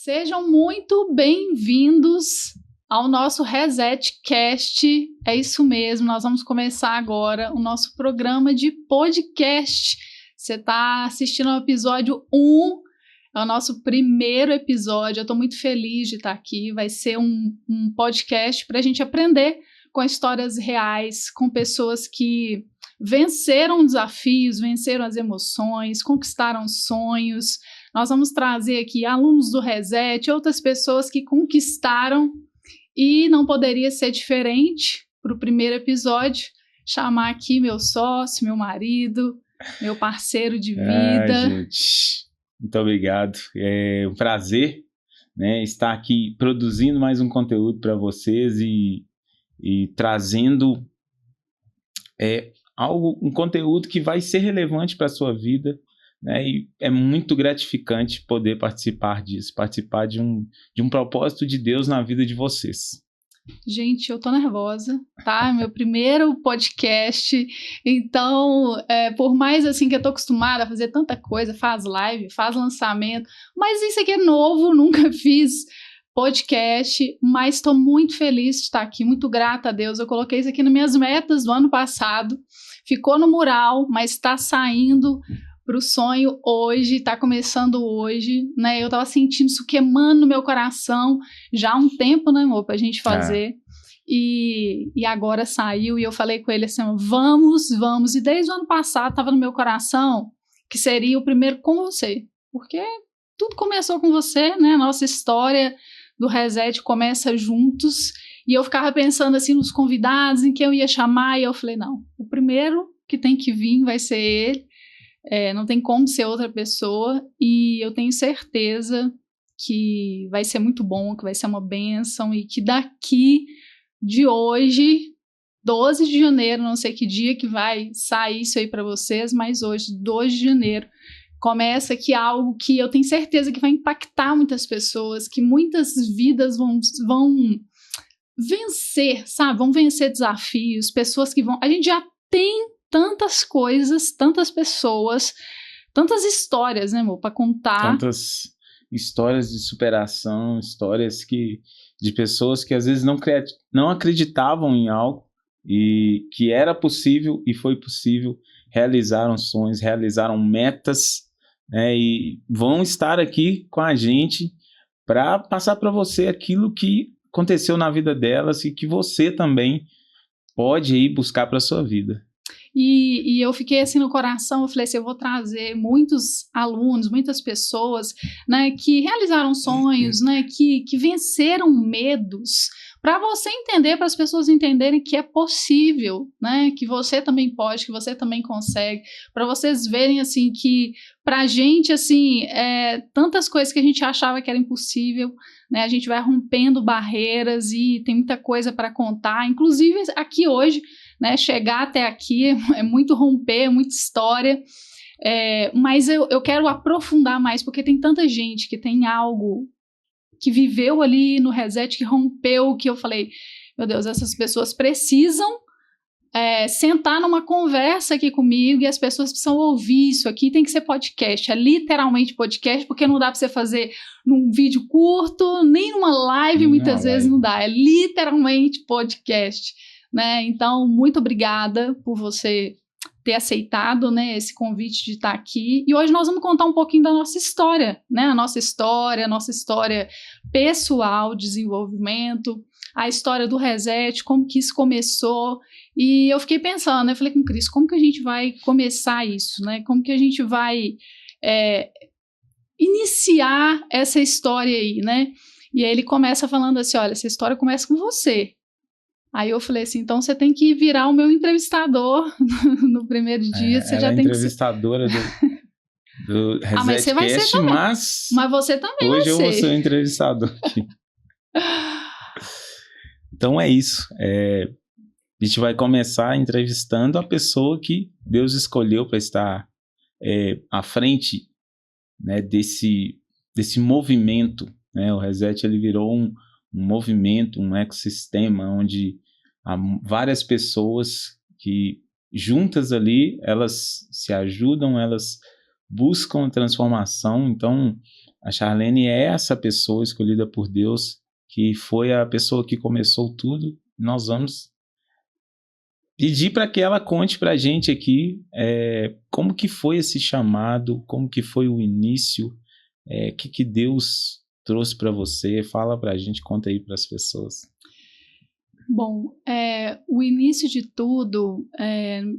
Sejam muito bem-vindos ao nosso ResetCast. É isso mesmo, nós vamos começar agora o nosso programa de podcast. Você está assistindo ao episódio 1, é o nosso primeiro episódio. Eu estou muito feliz de estar aqui. Vai ser um podcast para a gente aprender com histórias reais, com pessoas que venceram desafios, venceram as emoções, conquistaram sonhos. Nós vamos trazer aqui alunos do Reset, outras pessoas que conquistaram, e não poderia ser diferente para o primeiro episódio, chamar aqui meu sócio, meu marido, meu parceiro de vida. Gente, muito obrigado. É um prazer, né, estar aqui produzindo mais um conteúdo para vocês e trazendo um conteúdo que vai ser relevante para a sua vida, né? E é muito gratificante poder participar disso, participar de um propósito de Deus na vida de vocês. Gente, eu tô nervosa, tá? Meu primeiro podcast, então, por mais assim que eu tô acostumada a fazer tanta coisa, faz live, faz lançamento, mas isso aqui é novo, nunca fiz podcast, mas estou muito feliz de estar aqui, muito grata a Deus. Eu coloquei isso aqui nas minhas metas do ano passado, ficou no mural, mas está saindo para o sonho hoje, está começando hoje, né? Eu estava sentindo isso queimando no meu coração já há um tempo, né, amor, para a gente fazer. E agora saiu, e eu falei com ele assim, vamos, e desde o ano passado estava no meu coração que seria o primeiro com você, porque tudo começou com você, né? A nossa história do Reset começa juntos, e eu ficava pensando assim nos convidados, em quem eu ia chamar, e eu falei, não, o primeiro que tem que vir vai ser ele, não tem como ser outra pessoa, e eu tenho certeza que vai ser muito bom, que vai ser uma bênção, e que daqui de hoje, 12 de janeiro, não sei que dia que vai sair isso aí para vocês, mas hoje, 2 de janeiro, começa aqui algo que eu tenho certeza que vai impactar muitas pessoas, que muitas vidas vão vencer, sabe? Vão vencer desafios, pessoas que vão... A gente já tem tantas coisas, tantas pessoas, tantas histórias, né, amor, para contar. Tantas histórias de superação, histórias de pessoas que às vezes não acreditavam em algo e que era possível e foi possível, realizaram sonhos, realizaram metas, né, e vão estar aqui com a gente para passar para você aquilo que aconteceu na vida delas e que você também pode ir buscar para a sua vida. E eu fiquei assim no coração, eu falei assim, eu vou trazer muitos alunos, muitas pessoas, né, que realizaram sonhos, né, que venceram medos, para você entender, para as pessoas entenderem que é possível, né, que você também pode, que você também consegue, para vocês verem assim que pra gente assim, tantas coisas que a gente achava que era impossível, né, a gente vai rompendo barreiras e tem muita coisa para contar, inclusive aqui hoje, né, chegar até aqui é muito romper, é muita história, mas eu quero aprofundar mais, porque tem tanta gente que tem algo que viveu ali no Reset, que rompeu, que eu falei, meu Deus, essas pessoas precisam sentar numa conversa aqui comigo, e as pessoas precisam ouvir isso aqui. Tem que ser podcast, é literalmente podcast, porque não dá para você fazer num vídeo curto, nem numa live, muitas vezes não dá, é literalmente podcast, né? Então, muito obrigada por você ter aceitado, né, esse convite de estar aqui, e hoje nós vamos contar um pouquinho da nossa história, né, a nossa história pessoal, desenvolvimento, a história do Reset, como que isso começou, e eu fiquei pensando, eu falei com o Cris, como que a gente vai começar isso, né, como que a gente vai iniciar essa história aí, né, e aí ele começa falando assim, olha, essa história começa com você. Aí eu falei assim, então você tem que virar o meu entrevistador no primeiro dia, você já tem que ser... entrevistadora do ResetCast, mas você vai ser também. Mas você também hoje vai eu vou ser o entrevistador aqui. Então é isso, a gente vai começar entrevistando a pessoa que Deus escolheu para estar à frente, né, desse movimento, né? O Reset ele virou um movimento, um ecossistema onde há várias pessoas que juntas ali, elas se ajudam, elas buscam a transformação. Então A Charlene é essa pessoa escolhida por Deus, que foi a pessoa que começou tudo. Nós vamos pedir para que ela conte para a gente aqui como que foi esse chamado, como que foi o início, que Deus trouxe para você. Fala para a gente, conta aí para as pessoas. Bom, o início de tudo,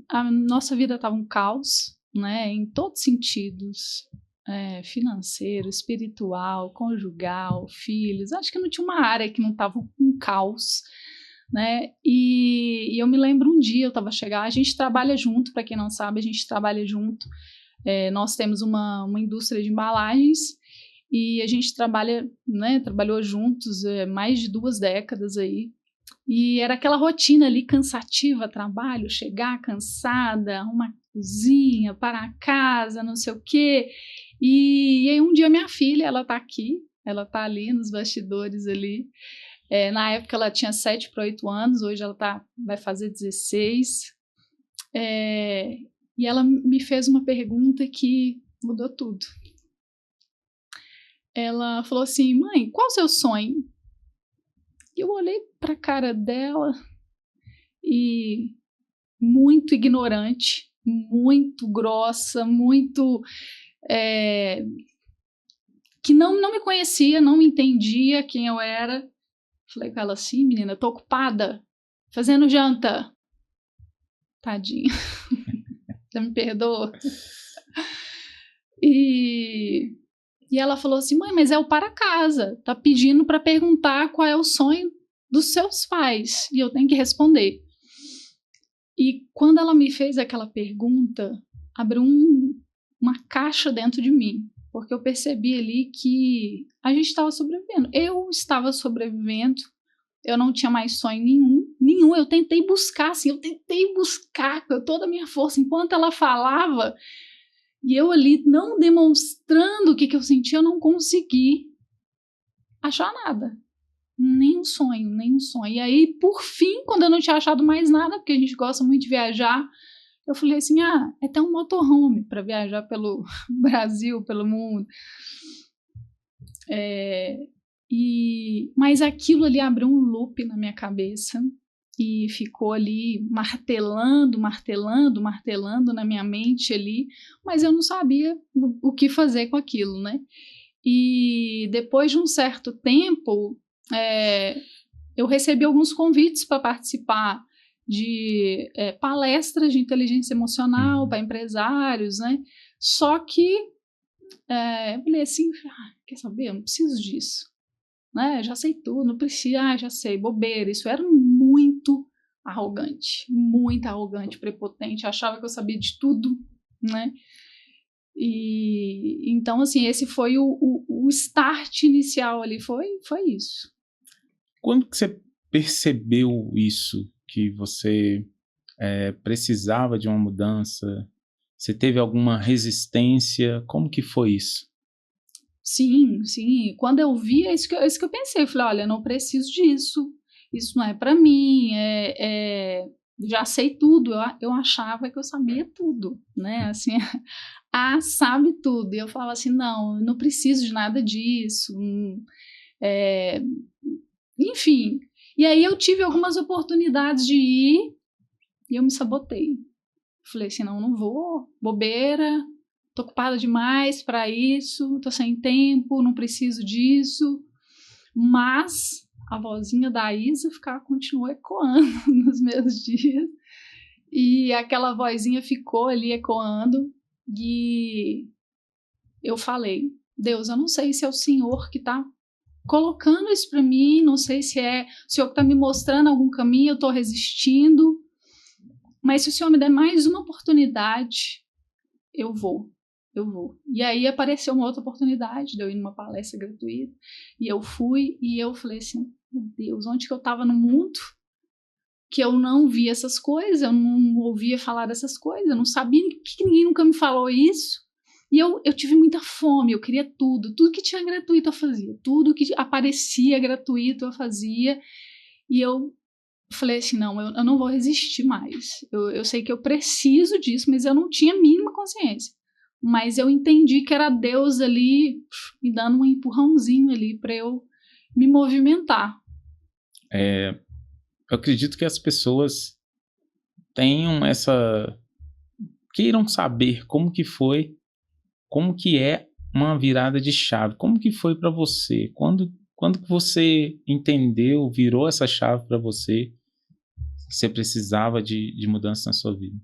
a nossa vida estava um caos, né, em todos os sentidos, financeiro, espiritual, conjugal, filhos. Acho que não tinha uma área que não estava um caos, né? E eu me lembro um dia eu estava chegando. A gente trabalha junto, para quem não sabe, a gente trabalha junto. Nós temos uma indústria de embalagens e a gente trabalha, né? Trabalhou juntos mais de 2 décadas aí. E era aquela rotina ali cansativa, trabalho, chegar cansada, arrumar cozinha, para a casa, não sei o quê. E aí um dia minha filha, ela tá aqui, ela tá ali nos bastidores ali. Na época ela tinha 7 para 8 anos, hoje ela vai fazer 16. E ela me fez uma pergunta que mudou tudo. Ela falou assim: mãe, qual o seu sonho? E eu olhei para a cara dela e muito ignorante, muito grossa, muito que não me conhecia, não me entendia quem eu era. Falei com ela assim: menina, eu tô ocupada fazendo janta. Tadinha. Já me perdoa? E ela falou assim: mãe, mas é o para casa, tá pedindo para perguntar qual é o sonho dos seus pais e eu tenho que responder. E quando ela me fez aquela pergunta, abriu uma caixa dentro de mim, porque eu percebi ali que a gente estava sobrevivendo. Eu estava sobrevivendo, eu não tinha mais sonho nenhum. Eu tentei buscar com toda a minha força, enquanto ela falava, e eu ali não demonstrando o que eu sentia, eu não consegui achar nada. Nem um sonho. E aí, por fim, quando eu não tinha achado mais nada, porque a gente gosta muito de viajar, eu falei assim: é até um motorhome para viajar pelo Brasil, pelo mundo. Mas aquilo ali abriu um loop na minha cabeça e ficou ali martelando na minha mente ali, mas eu não sabia o que fazer com aquilo, né? E depois de um certo tempo, eu recebi alguns convites para participar de palestras de inteligência emocional para empresários, né? Só que eu falei assim: quer saber? Eu não preciso disso, né? Já sei tudo, não precisa, já sei, bobeira. Isso era muito arrogante, prepotente, achava que eu sabia de tudo, né? E então, assim, esse foi o start inicial ali, foi isso. Quando que você percebeu isso, que você precisava de uma mudança? Você teve alguma resistência? Como que foi isso? Sim. Quando eu vi, é isso que eu pensei. Eu falei: olha, não preciso disso. Isso não é para mim. Já sei tudo. Eu achava que eu sabia tudo, né? Assim, sabe tudo. E eu falava assim: não, eu não preciso de nada disso. Enfim. E aí eu tive algumas oportunidades de ir e eu me sabotei. Falei assim: não vou, bobeira, tô ocupada demais para isso, tô sem tempo, não preciso disso. Mas a vozinha da Isa continuou ecoando nos meus dias. E aquela vozinha ficou ali ecoando. E eu falei: Deus, eu não sei se é o Senhor que tá colocando isso para mim, não sei se é o Senhor que tá me mostrando algum caminho, eu tô resistindo. Mas se o Senhor me der mais uma oportunidade, eu vou. E aí apareceu uma outra oportunidade de eu ir numa palestra gratuita. E eu fui e eu falei assim: meu Deus, onde que eu estava no mundo? Que eu não via essas coisas, eu não ouvia falar dessas coisas, eu não sabia, que ninguém nunca me falou isso. E eu tive muita fome, eu queria tudo que tinha gratuito eu fazia, tudo que aparecia gratuito eu fazia. E eu falei assim: não, eu não vou resistir mais. Eu sei que eu preciso disso, mas eu não tinha a mínima consciência. mas eu entendi que era Deus ali me dando um empurrãozinho ali para eu me movimentar. Eu acredito que as pessoas tenham queiram saber como que é uma virada de chave, como que foi para você, quando que você entendeu, virou essa chave para você, que você precisava de mudança na sua vida?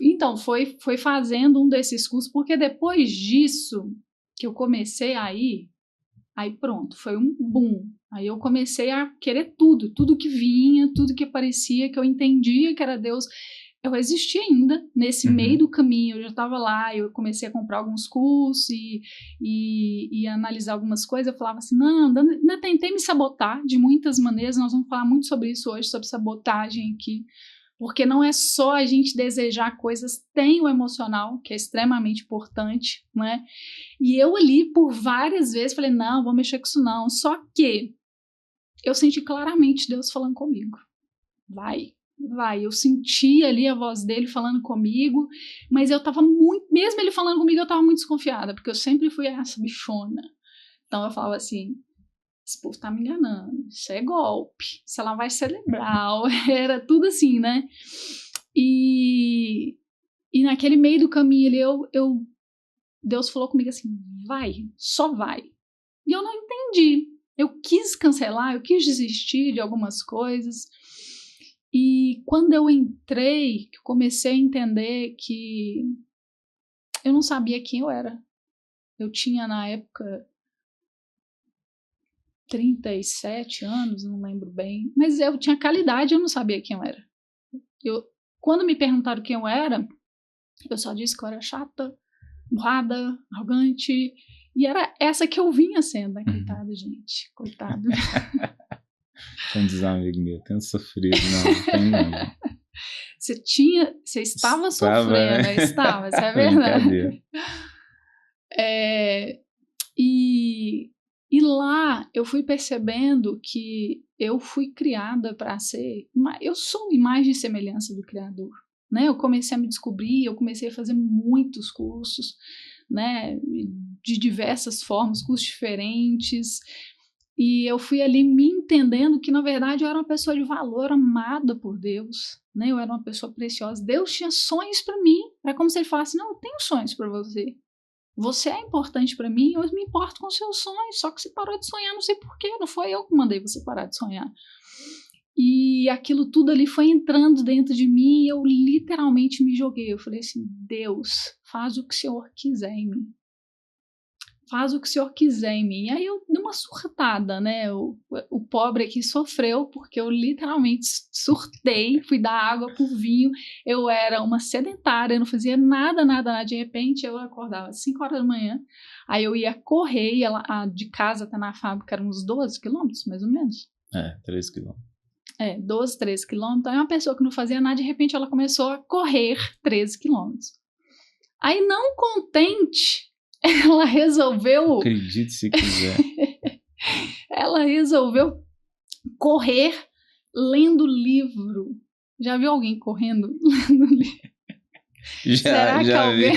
Então, foi fazendo um desses cursos, porque depois disso que eu comecei aí pronto, foi um boom. Aí eu comecei a querer tudo que vinha, tudo que aparecia, que eu entendia que era Deus. Eu existia ainda, nesse meio do caminho, eu já estava lá, eu comecei a comprar alguns cursos e analisar algumas coisas, eu falava assim, não, ainda tentei me sabotar de muitas maneiras, nós vamos falar muito sobre isso hoje, sobre sabotagem aqui, porque não é só a gente desejar coisas, tem o emocional, que é extremamente importante, né? E eu ali, por várias vezes, falei, não, vou mexer com isso não. Só que eu senti claramente Deus falando comigo. Vai. Eu senti ali a voz dele falando comigo, mas eu tava muito, mesmo ele falando comigo, eu tava muito desconfiada, porque eu sempre fui essa bichona. Então eu falava assim, esse povo tá me enganando, isso é golpe, isso é lavagem cerebral, era tudo assim, né? E naquele meio do caminho ali, Deus falou comigo assim, vai, só vai. E eu não entendi, eu quis cancelar, eu quis desistir de algumas coisas, e quando eu entrei, eu comecei a entender que eu não sabia quem eu era. Eu tinha na época 37 anos, não lembro bem, mas eu tinha qualidade, eu não sabia quem eu era. Quando me perguntaram quem eu era, eu só disse que eu era chata, burrada, arrogante, e era essa que eu vinha sendo, né? Coitada, gente, coitado. Como diz um amigo meu, tenho sofrido, não tem não. Você estava sofrendo, né? Estava, isso é verdade. E lá eu fui percebendo que eu fui criada para ser... Eu sou imagem e semelhança do Criador, né? Eu comecei a me descobrir, eu comecei a fazer muitos cursos, né? De diversas formas, cursos diferentes. E eu fui ali me entendendo que, na verdade, eu era uma pessoa de valor, amada por Deus, né? Eu era uma pessoa preciosa. Deus tinha sonhos para mim. Era como se ele falasse, não, eu tenho sonhos para você. Você é importante para mim, eu me importo com seus sonhos, só que você parou de sonhar, não sei porquê, não foi eu que mandei você parar de sonhar. E aquilo tudo ali foi entrando dentro de mim e eu literalmente me joguei. Eu falei assim, Deus, faz o que o Senhor quiser em mim. Faz o que o Senhor quiser em mim. E aí eu dei uma surtada, né? O pobre aqui sofreu, porque eu literalmente surtei, fui dar água pro vinho. Eu era uma sedentária, eu não fazia nada. De repente eu acordava às 5 horas da manhã, aí eu ia correr, de casa até na fábrica eram uns 12 quilômetros, mais ou menos. 13 quilômetros. 12, 13 quilômetros. Aí uma pessoa que não fazia nada, de repente ela começou a correr 13 quilômetros. Aí não contente, ela resolveu... Acredite se quiser. Ela resolveu correr lendo livro. Já viu alguém correndo lendo livro? Será que alguém...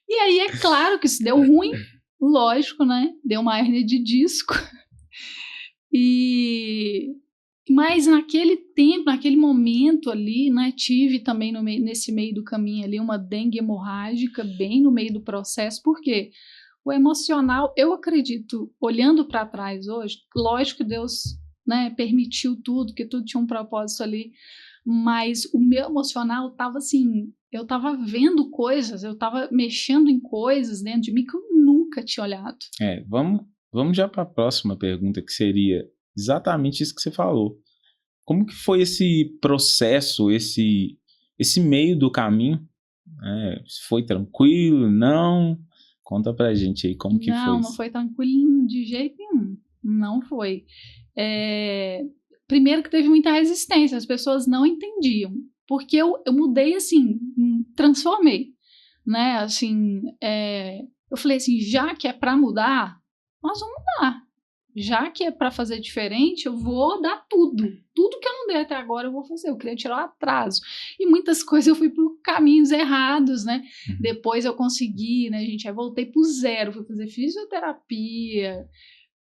E aí é claro que isso deu ruim, lógico, né? Deu uma hérnia de disco. Mas naquele tempo, naquele momento ali, né, tive também nesse meio do caminho ali uma dengue hemorrágica bem no meio do processo, porque o emocional, eu acredito, olhando para trás hoje, lógico que Deus, né, permitiu tudo, que tudo tinha um propósito ali, mas o meu emocional estava assim, eu estava vendo coisas, eu estava mexendo em coisas dentro de mim que eu nunca tinha olhado. Vamos já para a próxima pergunta, que seria exatamente isso que você falou. Como que foi esse processo, esse meio do caminho? Foi tranquilo? Não? Conta pra gente aí como que foi isso. Não foi tranquilo de jeito nenhum. Não foi. Primeiro que teve muita resistência, as pessoas não entendiam. Porque eu mudei assim, transformei. Né? Assim, eu falei assim, já que é para mudar, nós vamos mudar. já que é para fazer diferente, eu vou dar tudo. Tudo que eu não dei até agora eu vou fazer. Eu queria tirar o atraso. E muitas coisas eu fui por caminhos errados, né? Depois eu consegui, né, gente? Aí voltei pro zero. Fui fazer fisioterapia,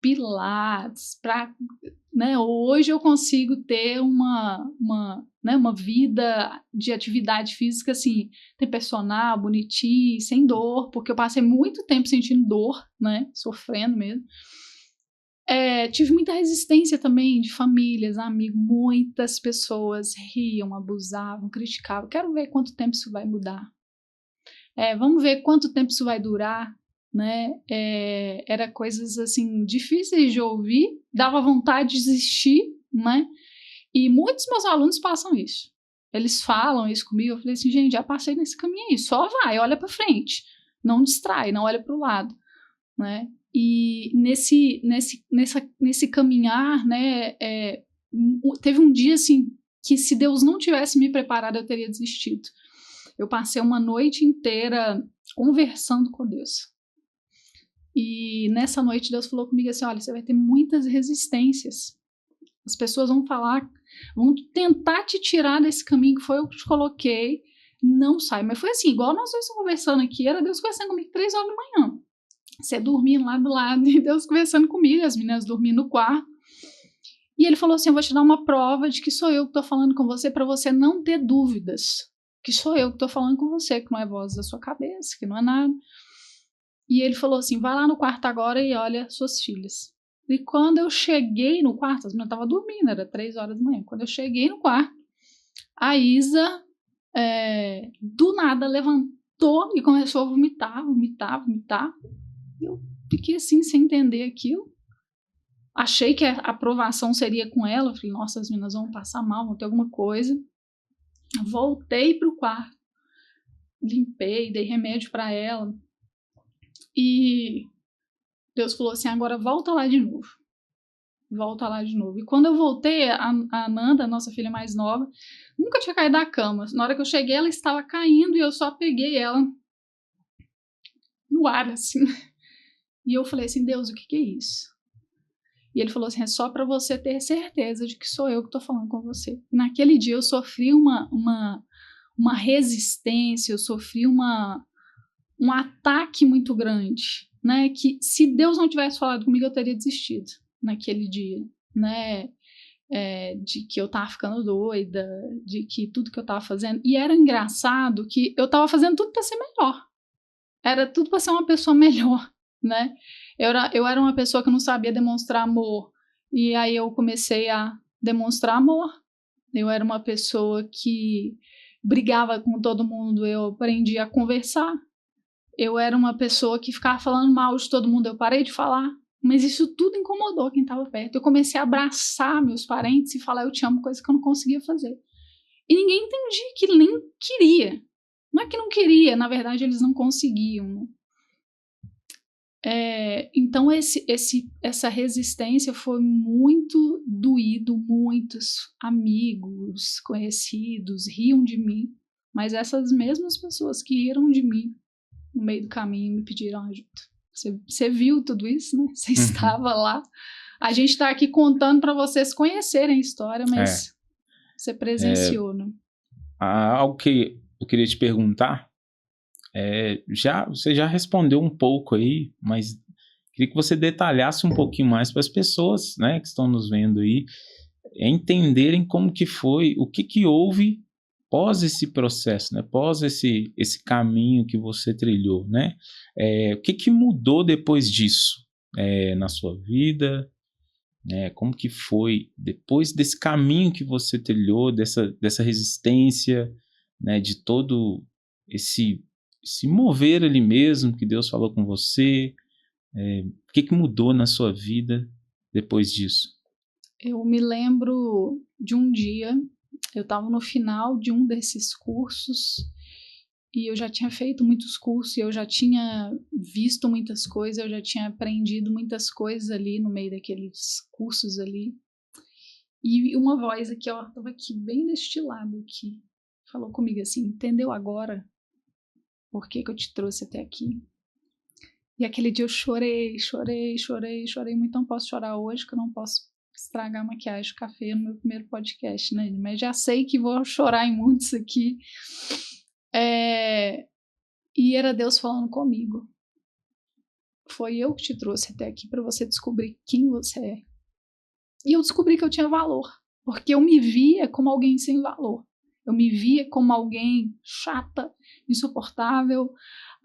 pilates, né? Hoje eu consigo ter né, uma vida de atividade física, assim, ter personal, bonitinho, sem dor, porque eu passei muito tempo sentindo dor, né? Sofrendo mesmo. Tive muita resistência também de famílias, amigos, muitas pessoas riam, abusavam, criticavam. Quero ver quanto tempo isso vai mudar. Vamos ver quanto tempo isso vai durar, né? Era coisas assim difíceis de ouvir, dava vontade de desistir, né? E muitos meus alunos passam isso. Eles falam isso comigo, eu falei assim, gente, já passei nesse caminho aí, só vai, olha para frente, não distrai, não olha para o lado, né? E nesse caminhar, né, teve um dia assim que se Deus não tivesse me preparado, eu teria desistido. Eu passei uma noite inteira conversando com Deus. E nessa noite Deus falou comigo assim, olha, você vai ter muitas resistências. As pessoas vão falar, vão tentar te tirar desse caminho que foi eu que te coloquei, não sai. Mas foi assim, igual nós dois conversando aqui, era Deus conversando comigo 3 horas da manhã. Você dormindo lá do lado e Deus conversando comigo, as meninas dormindo no quarto. E ele falou assim, eu vou te dar uma prova de que sou eu que estou falando com você para você não ter dúvidas. Que sou eu que estou falando com você, que não é voz da sua cabeça, que não é nada. E ele falou assim, vai lá no quarto agora e olha suas filhas. E quando eu cheguei no quarto, as meninas estavam dormindo, era 3 horas da manhã. Quando eu cheguei no quarto, a Isa, do nada, levantou e começou a vomitar. Eu fiquei assim, sem entender aquilo. Achei que a aprovação seria com ela. Eu falei, nossa, as meninas vão passar mal, vão ter alguma coisa. Voltei pro quarto, limpei, dei remédio para ela. E Deus falou assim, agora volta lá de novo. Volta lá de novo. E quando eu voltei, a Nanda, nossa filha mais nova, nunca tinha caído da cama. Na hora que eu cheguei, ela estava caindo e eu só peguei ela no ar, assim. E eu falei assim, Deus, o que é isso? E ele falou assim, é só para você ter certeza de que sou eu que estou falando com você. E naquele dia eu sofri uma resistência, eu sofri um ataque muito grande, né? Que se Deus não tivesse falado comigo, eu teria desistido naquele dia, né? De que eu tava ficando doida, de que tudo que eu tava fazendo. E era engraçado que eu tava fazendo tudo para ser melhor. Era tudo para ser uma pessoa melhor, né? Eu era uma pessoa que não sabia demonstrar amor. E aí eu comecei a demonstrar amor. Eu era uma pessoa que brigava com todo mundo, eu aprendi a conversar. Eu era uma pessoa que ficava falando mal de todo mundo, eu parei de falar. Mas isso tudo incomodou quem estava perto. Eu comecei a abraçar meus parentes e falar eu te amo, coisa que eu não conseguia fazer. E ninguém entendia que nem queria. Não é que não queria, na verdade eles não conseguiam. Né? Então essa resistência foi muito doído, muitos amigos, conhecidos riam de mim, mas essas mesmas pessoas que riram de mim no meio do caminho me pediram ajuda. Você viu tudo isso, né? Você estava lá. A gente está aqui contando para vocês conhecerem a história, mas você presenciou, né? Algo que eu queria te perguntar, você já respondeu um pouco aí, mas queria que você detalhasse um pouquinho mais para as pessoas, né, que estão nos vendo aí, entenderem como que foi, o que houve pós esse processo, né, pós esse caminho que você trilhou, né, o que mudou depois disso, na sua vida, né, como que foi depois desse caminho que você trilhou, dessa resistência, né, de todo esse mover ali mesmo que Deus falou com você, o que mudou na sua vida depois disso? Eu me lembro de um dia, eu estava no final de um desses cursos e eu já tinha feito muitos cursos, eu já tinha visto muitas coisas, eu já tinha aprendido muitas coisas ali no meio daqueles cursos ali. E uma voz aqui, ó, estava aqui bem deste lado aqui, falou comigo assim, entendeu agora por que eu te trouxe até aqui? E aquele dia eu chorei muito. Não posso chorar hoje, que eu não posso estragar a maquiagem do café no meu primeiro podcast, né? Mas já sei que vou chorar em muitos aqui. E era Deus falando comigo. Foi eu que te trouxe até aqui para você descobrir quem você é. E eu descobri que eu tinha valor, porque eu me via como alguém sem valor. Eu me via como alguém chata, insuportável,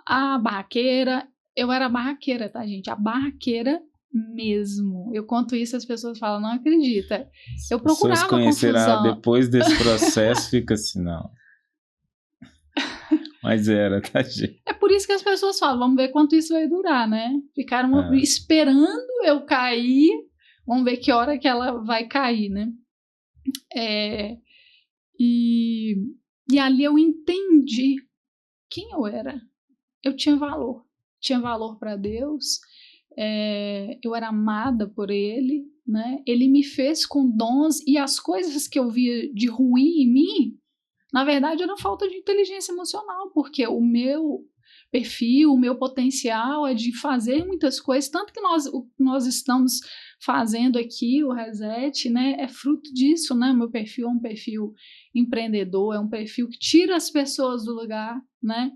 a barraqueira. Eu era barraqueira, tá, gente? A barraqueira mesmo. Eu conto isso, as pessoas falam, não acredita. Eu procurava confusão. As pessoas conhecerão depois desse processo, fica assim, não. Mas era, tá, gente? É por isso que as pessoas falam, vamos ver quanto isso vai durar, né? Ficaram esperando eu cair, vamos ver que hora que ela vai cair, né? E ali eu entendi quem eu era. Eu tinha valor para Deus, eu era amada por Ele, né? Ele me fez com dons, e as coisas que eu via de ruim em mim, na verdade, era falta de inteligência emocional, porque o meu perfil, o meu potencial é de fazer muitas coisas, tanto que nós estamos fazendo aqui, o Reset, né, é fruto disso, né? O meu perfil é um perfil empreendedor, é um perfil que tira as pessoas do lugar, né?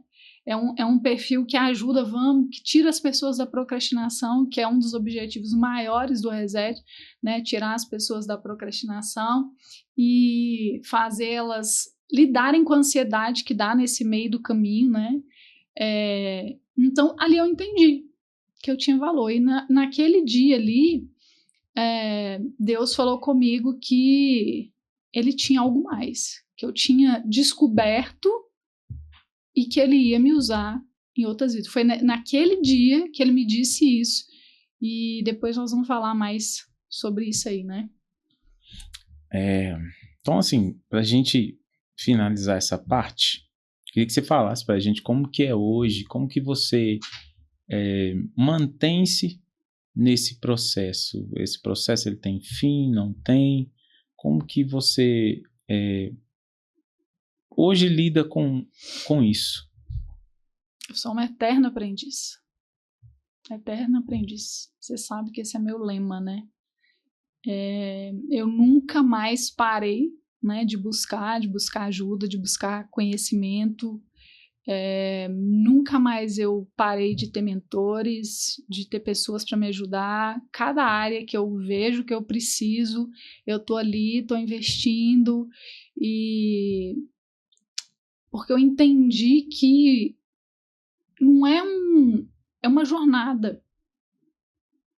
É um perfil que ajuda, que tira as pessoas da procrastinação, que é um dos objetivos maiores do Reset, né? Tirar as pessoas da procrastinação e fazê-las lidarem com a ansiedade que dá nesse meio do caminho, né? Então, ali eu entendi que eu tinha valor. E naquele dia ali, Deus falou comigo que Ele tinha algo mais, que eu tinha descoberto e que Ele ia me usar em outras vidas. Foi naquele dia que Ele me disse isso. E depois nós vamos falar mais sobre isso aí, né? Então, assim, pra gente finalizar essa parte, queria que você falasse pra gente como que é hoje, como que você mantém-se nesse processo. Esse processo, ele tem fim, não tem? Como que você hoje lida com isso? Eu sou uma eterna aprendiz. Eterna aprendiz. Você sabe que esse é meu lema, né? Eu nunca mais parei, né, de buscar ajuda, de buscar conhecimento. Nunca mais eu parei de ter mentores, de ter pessoas para me ajudar. Cada área que eu vejo que eu preciso, eu tô ali, tô investindo, e porque eu entendi que não é uma jornada.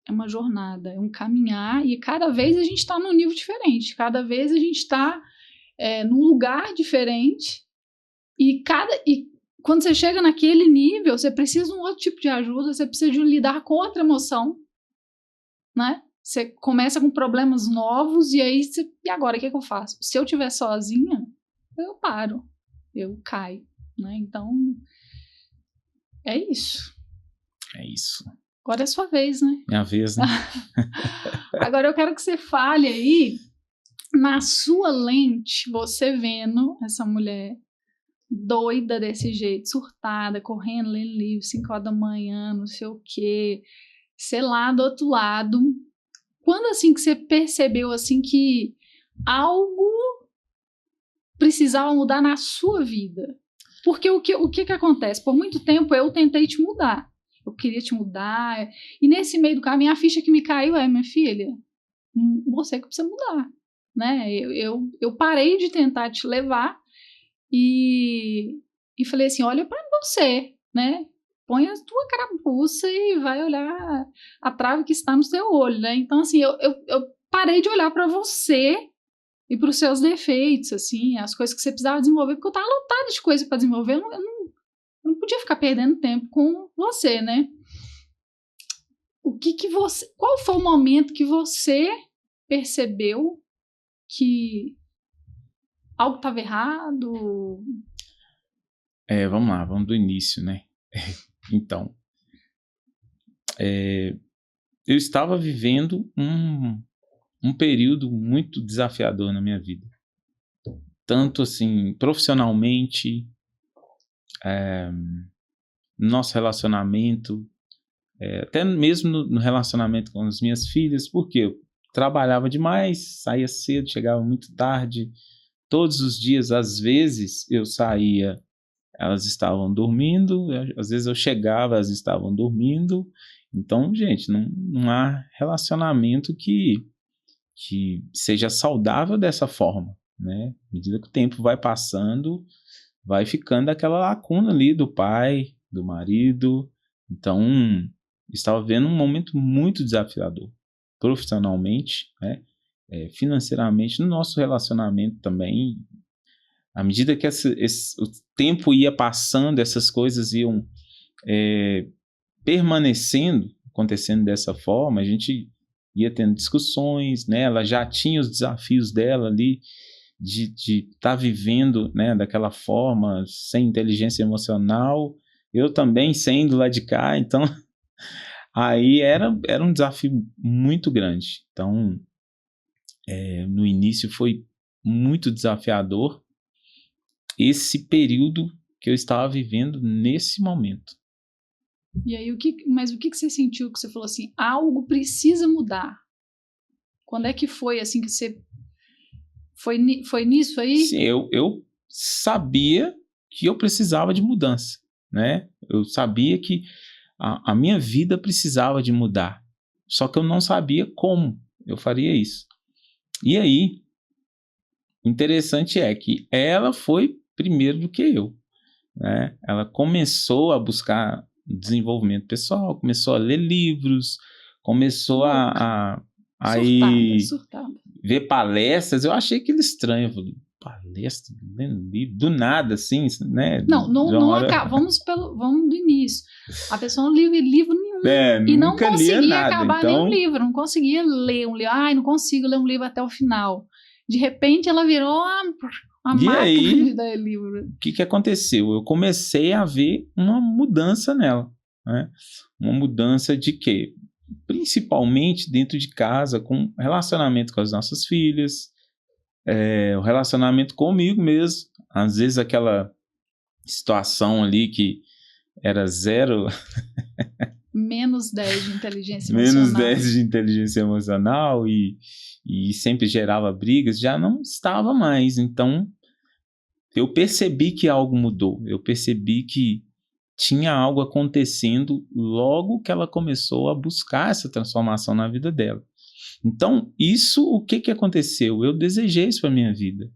É uma jornada, é um caminhar, e cada vez a gente está num nível diferente, cada vez a gente está num lugar diferente, e quando você chega naquele nível, você precisa de um outro tipo de ajuda, você precisa de lidar com outra emoção, né? Você começa com problemas novos, e aí e agora, o que eu faço? Se eu estiver sozinha, eu paro, eu caio, né? Então, é isso. É isso. Agora é sua vez, né? Minha vez, né? Agora eu quero que você fale aí, na sua lente, você vendo essa mulher doida desse jeito, surtada, correndo, lendo livro, 5 horas da manhã, não sei o quê, sei lá, do outro lado. Quando assim que você percebeu assim que algo precisava mudar na sua vida? Porque o que acontece? Por muito tempo eu tentei te mudar. Eu queria te mudar. E nesse meio do caminho, a ficha que me caiu minha filha, você que precisa mudar, né? Eu parei de tentar te levar e falei assim, olha para você, né? Põe a tua carapuça e vai olhar a trave que está no seu olho, né? Então, assim, eu parei de olhar para você e para os seus defeitos, assim, as coisas que você precisava desenvolver, porque eu estava lotada de coisa para desenvolver, eu não podia ficar perdendo tempo com você, né? Qual foi o momento que você percebeu que algo estava errado? Vamos lá, vamos do início, né? Então, eu estava vivendo um período muito desafiador na minha vida. Tanto assim, profissionalmente, nosso relacionamento, até mesmo no relacionamento com as minhas filhas, porque eu trabalhava demais, saía cedo, chegava muito tarde, todos os dias, às vezes eu saía, elas estavam dormindo, às vezes eu chegava, elas estavam dormindo. Então, gente, não há relacionamento que seja saudável dessa forma, né? À medida que o tempo vai passando, vai ficando aquela lacuna ali do pai, do marido. Então, estava vivendo um momento muito desafiador, profissionalmente, né? Financeiramente, no nosso relacionamento também. À medida que o tempo ia passando, essas coisas iam permanecendo, acontecendo dessa forma, a gente ia tendo discussões, né? Ela já tinha os desafios dela ali de estar vivendo, né, daquela forma, sem inteligência emocional, eu também sem do lado de cá, então aí era um desafio muito grande. Então, no início foi muito desafiador esse período que eu estava vivendo nesse momento. E aí, mas o que você sentiu que você falou assim, algo precisa mudar? Quando é que foi assim que você... Foi nisso aí? Sim, eu sabia que eu precisava de mudança, né? Eu sabia que a minha vida precisava de mudar, só que eu não sabia como eu faria isso. E aí, interessante é que ela foi primeiro do que eu, né? Ela começou a buscar desenvolvimento pessoal, começou a ler livros, começou a surtada. Ver palestras. Eu achei aquilo estranho. Eu falei, palestra, lendo livro, do nada, assim, né? Não vamos do início. A pessoa não lia livro nenhum e não conseguia acabar nenhum livro, não conseguia ler um livro. Ai, não consigo ler um livro até o final. De repente, ela virou uma máquina de dar livro. O que aconteceu? Eu comecei a ver uma mudança nela, né? Uma mudança de quê? Principalmente dentro de casa, com relacionamento com as nossas filhas, o relacionamento comigo mesmo. Às vezes aquela situação ali que era zero... Menos 10 de inteligência emocional. Menos 10 de inteligência emocional e sempre gerava brigas, já não estava mais. Então, eu percebi que algo mudou. Eu percebi que tinha algo acontecendo logo que ela começou a buscar essa transformação na vida dela. Então, o que aconteceu? Eu desejei isso para minha vida.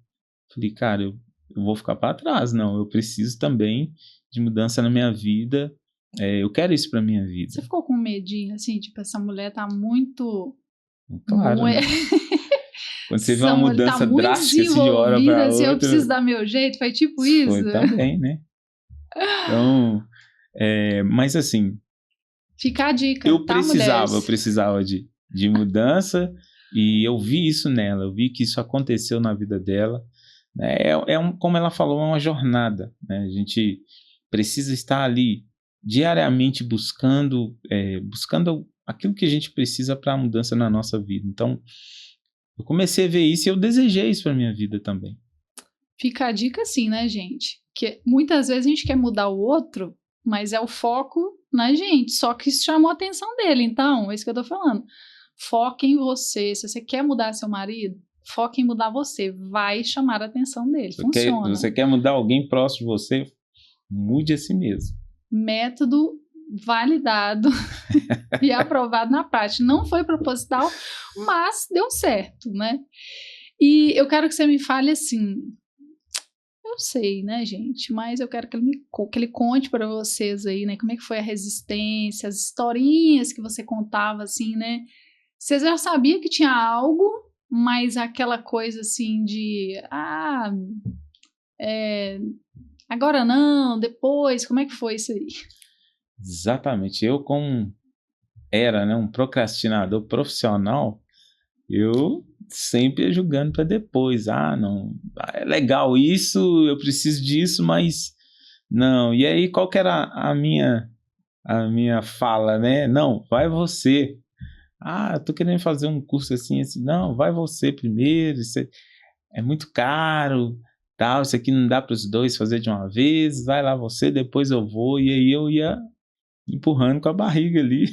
Falei, cara, eu vou ficar para trás, não. Eu preciso também de mudança na minha vida. Eu quero isso para minha vida. Você ficou com medinho, assim, tipo, essa mulher tá muito... Claro, né? Quando você vê uma mudança drástica assim, de hora para outra... Eu preciso dar meu jeito, foi tipo isso? Foi também, né? Então, mas assim... Fica a dica, eu precisava de mudança e eu vi isso nela, eu vi que isso aconteceu na vida dela. Como ela falou, é uma jornada, né? A gente precisa estar ali diariamente buscando aquilo que a gente precisa para a mudança na nossa vida. Então, eu comecei a ver isso e eu desejei isso para minha vida também. Fica a dica assim, né, gente? Que muitas vezes a gente quer mudar o outro, mas é o foco na gente, só que isso chamou a atenção dele. Então, é isso que eu tô falando. Foque em você. Se você quer mudar seu marido, foque em mudar você. Vai chamar a atenção dele. Funciona. Você quer mudar alguém próximo de você, mude a si mesmo. Método validado e aprovado na prática. Não foi proposital, mas deu certo, né? E eu quero que você me fale assim... Eu sei, né, gente? Mas eu quero que ele conte para vocês aí, né? Como é que foi a resistência, as historinhas que você contava, assim, né? Você já sabia que tinha algo, mas aquela coisa, assim, de... agora não, depois, como é que foi isso aí? Exatamente. Eu, como era, né, um procrastinador profissional, eu sempre ia julgando para depois. Não, é legal isso, eu preciso disso, mas não. E aí, qual que era a minha fala, né? Não, vai você. Eu tô querendo fazer um curso assim. Não, vai você primeiro, isso é muito caro, tal, isso aqui não dá para os dois fazer de uma vez, vai lá você, depois eu vou. E aí eu ia empurrando com a barriga ali,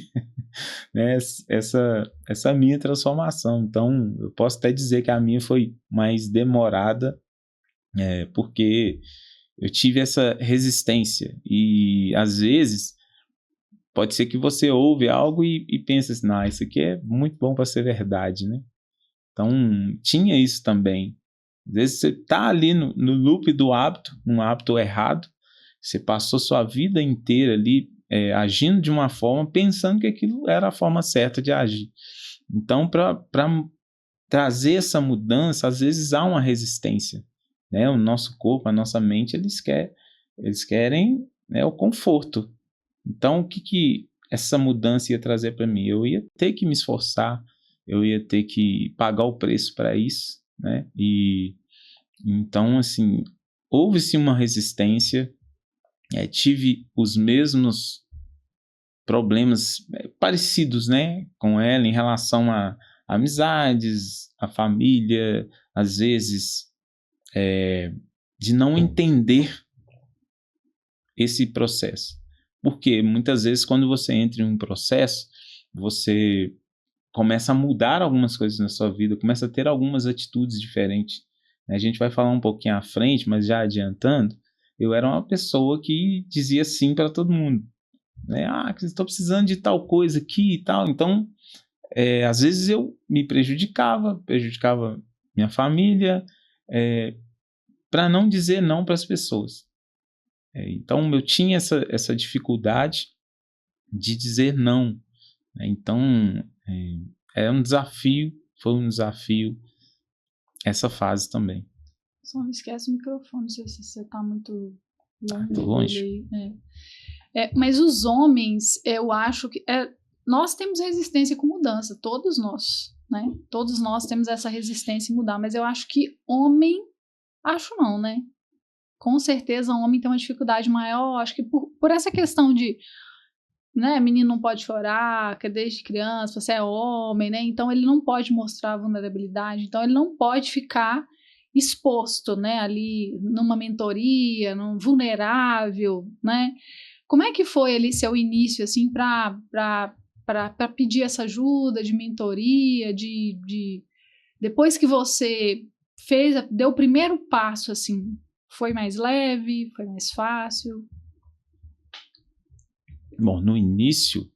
né, essa minha transformação. Então, eu posso até dizer que a minha foi mais demorada, porque eu tive essa resistência. E, às vezes, pode ser que você ouve algo e pensa assim, não, isso aqui é muito bom para ser verdade, né? Então, tinha isso também. Às vezes você está ali no loop do hábito, um hábito errado, você passou sua vida inteira ali agindo de uma forma, pensando que aquilo era a forma certa de agir. Então, para trazer essa mudança, às vezes há uma resistência, né? O nosso corpo, a nossa mente, eles querem, né, o conforto. Então, o que essa mudança ia trazer para mim? Eu ia ter que me esforçar, eu ia ter que pagar o preço para isso, né? E então, assim, houve-se uma resistência, tive os mesmos problemas parecidos, né, com ela em relação a amizades, a família, às vezes de não entender esse processo. Porque muitas vezes quando você entra em um processo, você começa a mudar algumas coisas na sua vida, começa a ter algumas atitudes diferentes. A gente vai falar um pouquinho à frente, mas já adiantando, eu era uma pessoa que dizia sim para todo mundo, né? Estou precisando de tal coisa aqui e tal. Então, às vezes eu me prejudicava minha família, para não dizer não para as pessoas. Então, eu tinha essa dificuldade de dizer não, né? Então, foi um desafio essa fase também. Só não esquece o microfone, não sei se você está muito longe. Tô longe. Mas os homens, eu acho que nós temos resistência com mudança, todos nós, né? Todos nós temos essa resistência em mudar, mas eu acho que homem, acho não, né? Com certeza o homem tem uma dificuldade maior, acho que por essa questão de, né, menino não pode chorar, que desde criança você é homem, né? Então ele não pode mostrar vulnerabilidade, então ele não pode ficar exposto, né, ali numa mentoria, num vulnerável, né? Como é que foi ali seu início, assim, para pedir essa ajuda de mentoria, depois que você deu o primeiro passo, assim, foi mais leve, foi mais fácil? Bom, no início,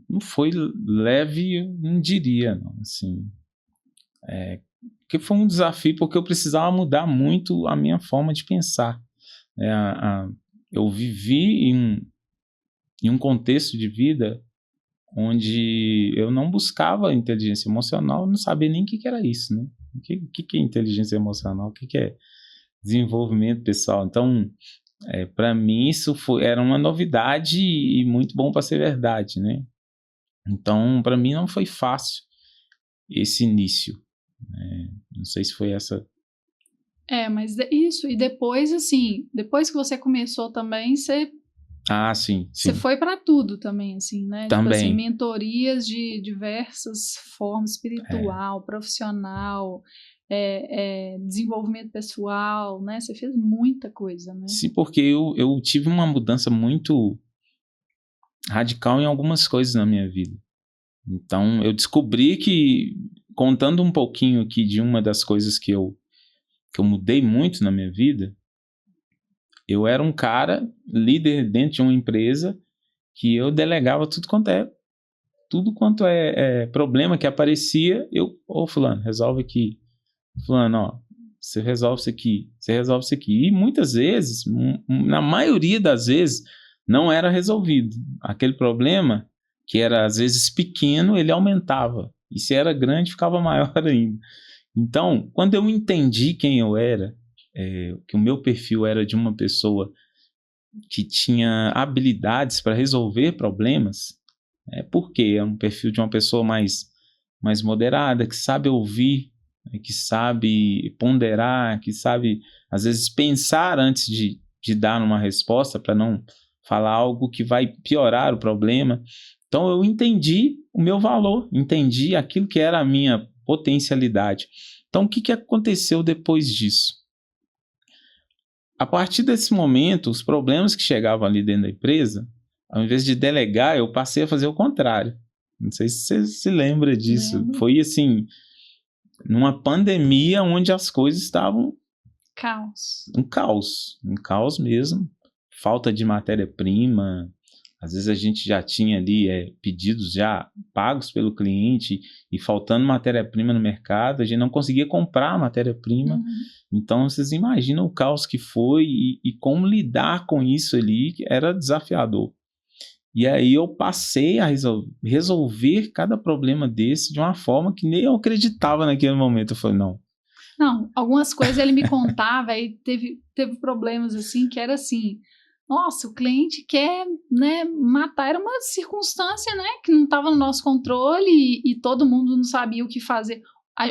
não foi leve, eu não diria, não, assim, porque foi um desafio, porque eu precisava mudar muito a minha forma de pensar. Eu vivi em um contexto de vida onde eu não buscava inteligência emocional, não sabia nem o que era isso, né? O que é inteligência emocional? O que é desenvolvimento pessoal? Então, para mim, isso era uma novidade e muito bom para ser verdade, né? Então, para mim, não foi fácil esse início. Não sei se foi essa... Mas isso, e depois, assim, depois que você começou também, você... sim. Você foi para tudo também, assim, né? Também. Tipo assim, mentorias de diversas formas, espiritual, profissional, desenvolvimento pessoal, né? Você fez muita coisa, né? Sim, porque eu tive uma mudança muito radical em algumas coisas na minha vida. Então, eu descobri que, contando um pouquinho aqui de uma das coisas que eu mudei muito na minha vida, eu era um cara líder dentro de uma empresa que eu delegava tudo quanto é problema que aparecia, fulano, resolve aqui. Fulano, você resolve isso aqui, você resolve isso aqui. E muitas vezes, na maioria das vezes, não era resolvido. Aquele problema, que era às vezes pequeno, ele aumentava. E se era grande, ficava maior ainda. Então, quando eu entendi quem eu era, que o meu perfil era de uma pessoa que tinha habilidades para resolver problemas, porque é um perfil de uma pessoa mais moderada, que sabe ouvir, que sabe ponderar, que sabe, às vezes, pensar antes de dar uma resposta, para não falar algo que vai piorar o problema. Então, eu entendi o meu valor, entendi aquilo que era a minha potencialidade. Então, o que aconteceu depois disso? a partir desse momento, os problemas que chegavam ali dentro da empresa, ao invés de delegar, eu passei a fazer o contrário. Não sei se você se lembra disso. Lembro. Foi assim, numa pandemia onde as coisas estavam um caos mesmo, falta de matéria-prima. Às vezes a gente já tinha ali pedidos já pagos pelo cliente e faltando matéria-prima no mercado, a gente não conseguia comprar matéria-prima. Então vocês imaginam o caos que foi e como lidar com isso ali, que era desafiador. E aí eu passei a resolver cada problema desse de uma forma que nem eu acreditava naquele momento. Eu falei, não, algumas coisas ele me contava e teve problemas assim, que era assim, nossa, o cliente quer, né, matar, era uma circunstância, né, que não estava no nosso controle e todo mundo não sabia o que fazer.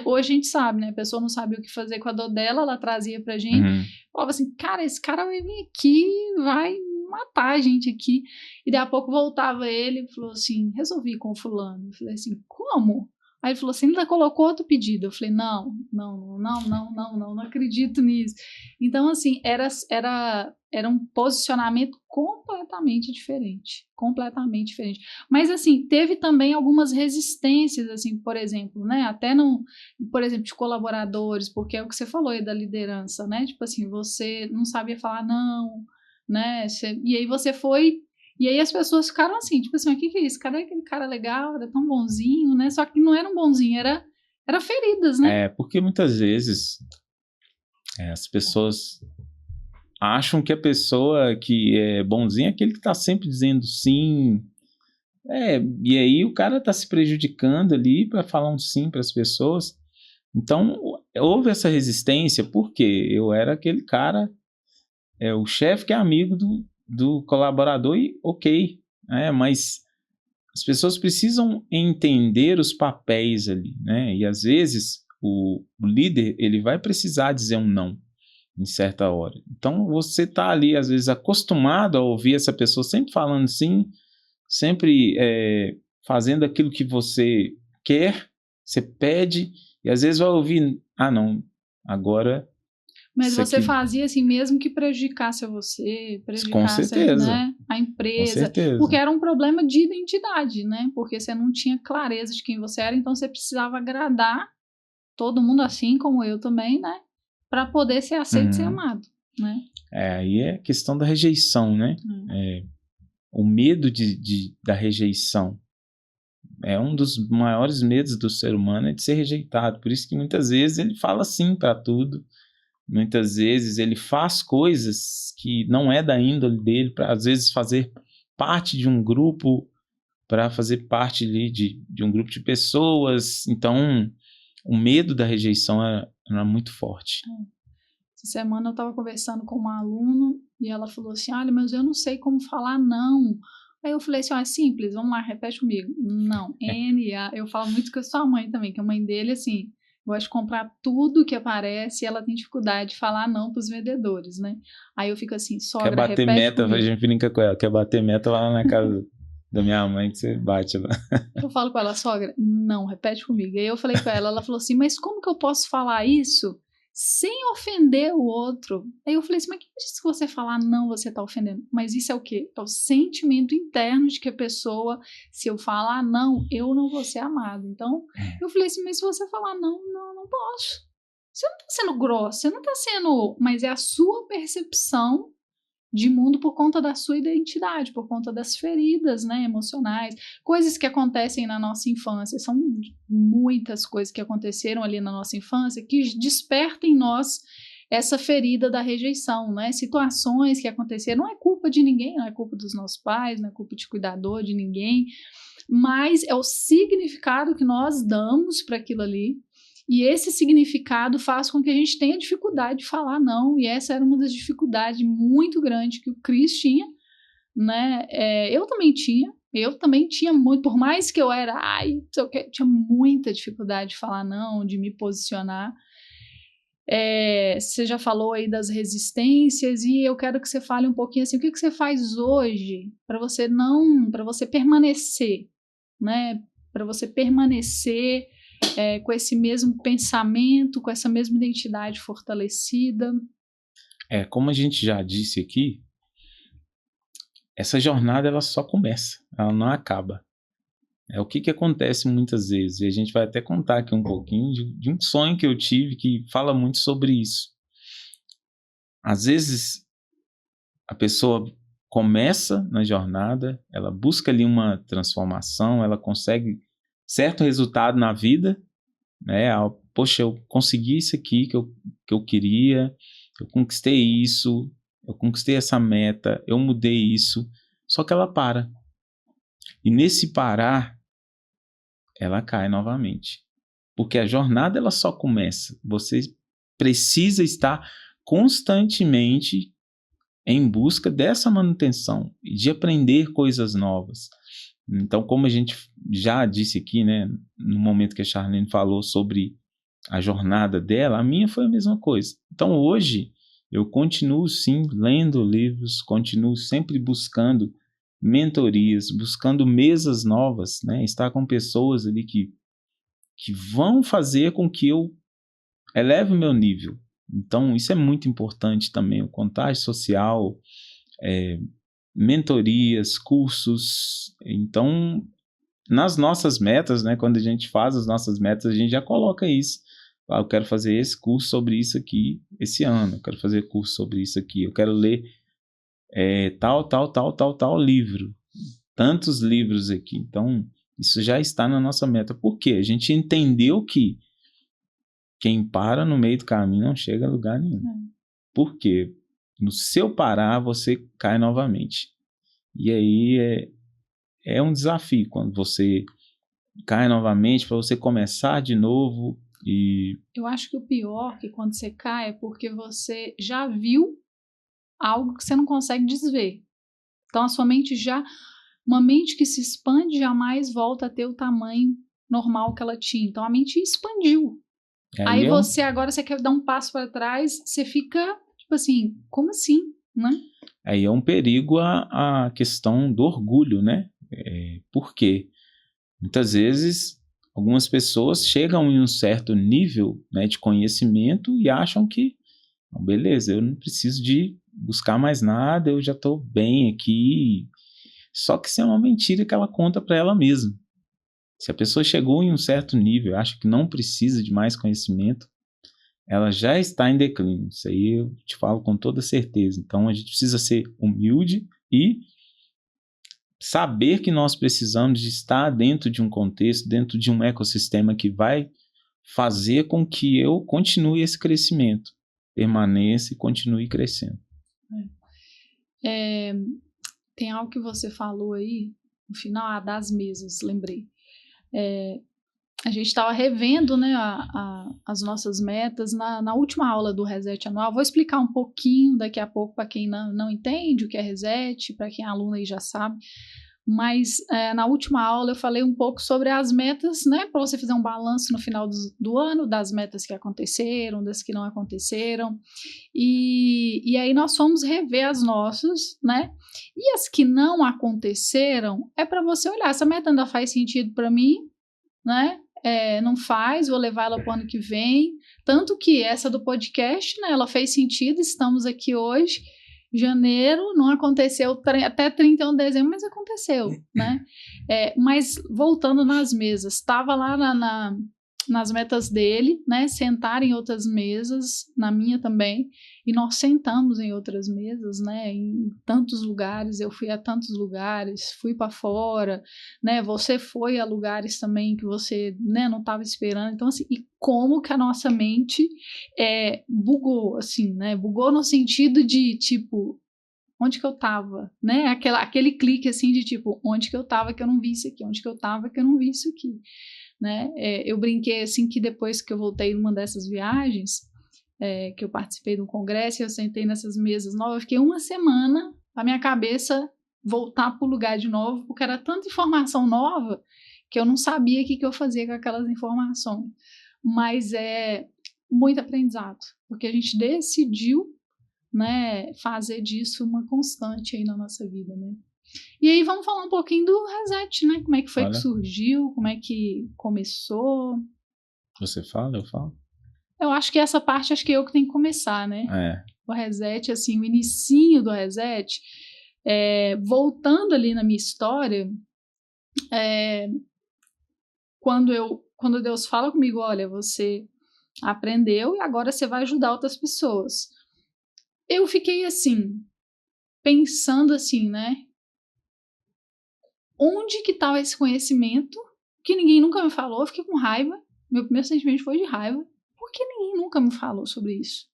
Hoje a gente sabe, né, a pessoa não sabia o que fazer com a dor dela, ela trazia pra gente, falava assim, cara, esse cara vai vir aqui, vai matar a gente aqui, e daí a pouco voltava ele e falou assim, resolvi com o fulano. Eu falei assim, como? Aí ele falou assim, ainda colocou outro pedido. Eu falei, não acredito nisso. Então, assim, era um posicionamento completamente diferente. Mas, assim, teve também algumas resistências, assim, por exemplo, né, até por exemplo, de colaboradores, porque é o que você falou aí da liderança, né, tipo assim, você não sabia falar não, né, e aí você foi... E aí as pessoas ficaram assim, tipo assim, o que é isso? Cara, aquele cara legal, era tão bonzinho, né? Só que não era um bonzinho, era feridas, né? Porque muitas vezes as pessoas acham que a pessoa que é bonzinha é aquele que está sempre dizendo sim. E aí o cara está se prejudicando ali para falar um sim para as pessoas. Então, houve essa resistência, porque eu era aquele cara, o chefe que é amigo do colaborador e ok, mas as pessoas precisam entender os papéis ali, né? E às vezes o líder ele vai precisar dizer um não em certa hora. Então você está ali às vezes acostumado a ouvir essa pessoa sempre falando sim, sempre fazendo aquilo que você quer, você pede e às vezes vai ouvir, não, agora... Mas você fazia assim, mesmo que prejudicasse você, com certeza, né, a empresa, com certeza. Porque era um problema de identidade, né? Porque você não tinha clareza de quem você era, então você precisava agradar todo mundo, assim como eu também, né? Para poder ser aceito e ser amado, né? Aí é questão da rejeição, né? O medo da rejeição é um dos maiores medos do ser humano, é de ser rejeitado. Por isso que muitas vezes ele fala sim para tudo. Muitas vezes ele faz coisas que não é da índole dele, para às vezes fazer parte de um grupo, para fazer parte ali de um grupo de pessoas. Então, o medo da rejeição era muito forte. Essa semana eu estava conversando com uma aluna e ela falou assim, olha, mas eu não sei como falar não. Aí eu falei assim, é simples, vamos lá, repete comigo. Não, N-A. Eu falo muito com a sua mãe também, que a mãe dele, assim... gosta de comprar tudo que aparece e ela tem dificuldade de falar não para os vendedores, né? Aí eu fico assim, sogra, quer bater meta, a gente brinca com ela, quer bater meta lá na casa da minha mãe que você bate lá. Eu falo com ela, sogra, não, repete comigo. Aí eu falei com ela falou assim, mas como que eu posso falar isso sem ofender o outro? Aí eu falei assim, mas quem disse que você falar não, você tá ofendendo? Mas isso é o quê? É o sentimento interno de que a pessoa, se eu falar não, eu não vou ser amado. Então, eu falei assim, mas se você falar não posso. Você não tá sendo grossa, você não tá sendo... Mas é a sua percepção de mundo por conta da sua identidade, por conta das feridas, né, emocionais, coisas que acontecem na nossa infância. São muitas coisas que aconteceram ali na nossa infância que despertam em nós essa ferida da rejeição, né? Situações que aconteceram, não é culpa de ninguém, não é culpa dos nossos pais, não é culpa de cuidador de ninguém, mas é o significado que nós damos para aquilo ali. E esse significado faz com que a gente tenha dificuldade de falar não, e essa era uma das dificuldades muito grandes que o Chris tinha, né? Eu também tinha muito, por mais que eu era, tinha muita dificuldade de falar não, de me posicionar. Você já falou aí das resistências e eu quero que você fale um pouquinho assim, o que você faz hoje para você permanecer, né? Para você permanecer com esse mesmo pensamento, com essa mesma identidade fortalecida? Como a gente já disse aqui, essa jornada ela só começa, ela não acaba. O que acontece muitas vezes, e a gente vai até contar aqui um pouquinho de um sonho que eu tive que fala muito sobre isso. Às vezes, a pessoa começa na jornada, ela busca ali uma transformação, ela consegue certo resultado na vida, né? Poxa, eu consegui isso aqui que eu queria, eu conquistei isso, eu conquistei essa meta, eu mudei isso, só que ela para. E nesse parar, ela cai novamente. Porque a jornada ela só começa. Você precisa estar constantemente em busca dessa manutenção e de aprender coisas novas. Então, como a gente já disse aqui, né, no momento que a Charlene falou sobre a jornada dela, a minha foi a mesma coisa. Então, hoje, eu continuo sim lendo livros, continuo sempre buscando mentorias, buscando mesas novas, né, estar com pessoas ali que vão fazer com que eu eleve o meu nível. Então, isso é muito importante também, o contágio social, mentorias, cursos. Então, nas nossas metas, né, quando a gente faz as nossas metas, a gente já coloca isso. Eu quero fazer esse curso sobre isso aqui esse ano, eu quero fazer curso sobre isso aqui, eu quero ler tal livro, tantos livros aqui. Então, isso já está na nossa meta. Por quê? A gente entendeu que quem para no meio do caminho não chega a lugar nenhum. Por quê? No seu parar, você cai novamente. E aí é um desafio quando você cai novamente, para você começar de novo. Eu acho que o pior que quando você cai é porque você já viu algo que você não consegue desver. Então a sua mente uma mente que se expande jamais volta a ter o tamanho normal que ela tinha. Então a mente expandiu. Aí agora você quer dar um passo para trás, você fica tipo assim, como assim, né? Aí é um perigo a questão do orgulho, né? Por quê? Muitas vezes algumas pessoas chegam em um certo nível, né, de conhecimento e acham que, beleza, eu não preciso de buscar mais nada, eu já estou bem aqui. Só que isso é uma mentira que ela conta para ela mesma. Se a pessoa chegou em um certo nível, acha que não precisa de mais conhecimento, ela já está em declínio. Isso aí eu te falo com toda certeza. Então a gente precisa ser humilde e saber que nós precisamos de estar dentro de um contexto, dentro de um ecossistema que vai fazer com que eu continue esse crescimento, permaneça e continue crescendo. Tem algo que você falou aí, no final, das mesas, lembrei. A gente estava revendo, né, as nossas metas na última aula do Reset Anual. Vou explicar um pouquinho daqui a pouco para quem não entende o que é Reset, para quem é aluno aí já sabe. Mas na última aula eu falei um pouco sobre as metas, né, para você fazer um balanço no final do ano, das metas que aconteceram, das que não aconteceram. E aí nós fomos rever as nossas, né? E as que não aconteceram, é para você olhar, essa meta ainda faz sentido para mim, né? Não faz, vou levar ela para o ano que vem. Tanto que essa do podcast, né, ela fez sentido, estamos aqui hoje, janeiro, não aconteceu até 31 de dezembro, mas aconteceu, né? Mas voltando nas mesas, estava lá nas metas dele, né, sentar em outras mesas, na minha também, e nós sentamos em outras mesas, né, em tantos lugares, eu fui a tantos lugares, fui para fora, né, você foi a lugares também que você, né, não estava esperando, então assim, e como que a nossa mente bugou, assim, né, bugou no sentido de, tipo, onde que eu tava, né, aquele clique, assim, de tipo, onde que eu tava que eu não vi isso aqui, onde que eu tava que eu não vi isso aqui, né? Eu brinquei assim que depois que eu voltei numa dessas viagens, que eu participei de um congresso e eu sentei nessas mesas novas, eu fiquei uma semana a minha cabeça voltar para o lugar de novo, porque era tanta informação nova que eu não sabia o que eu fazia com aquelas informações. Mas é muito aprendizado, porque a gente decidiu, né, fazer disso uma constante aí na nossa vida, né? E aí vamos falar um pouquinho do Reset, né? Como é que foi que surgiu, como é que começou. Você fala, eu falo? Eu acho que essa parte, acho que eu que tenho que começar, né? o Reset, assim, o inicinho do Reset, voltando ali na minha história, quando Deus fala comigo, olha, você aprendeu e agora você vai ajudar outras pessoas. Eu fiquei assim, pensando assim, né? Onde que tá esse conhecimento que ninguém nunca me falou? Eu fiquei com raiva. Meu primeiro sentimento foi de raiva. Por que ninguém nunca me falou sobre isso?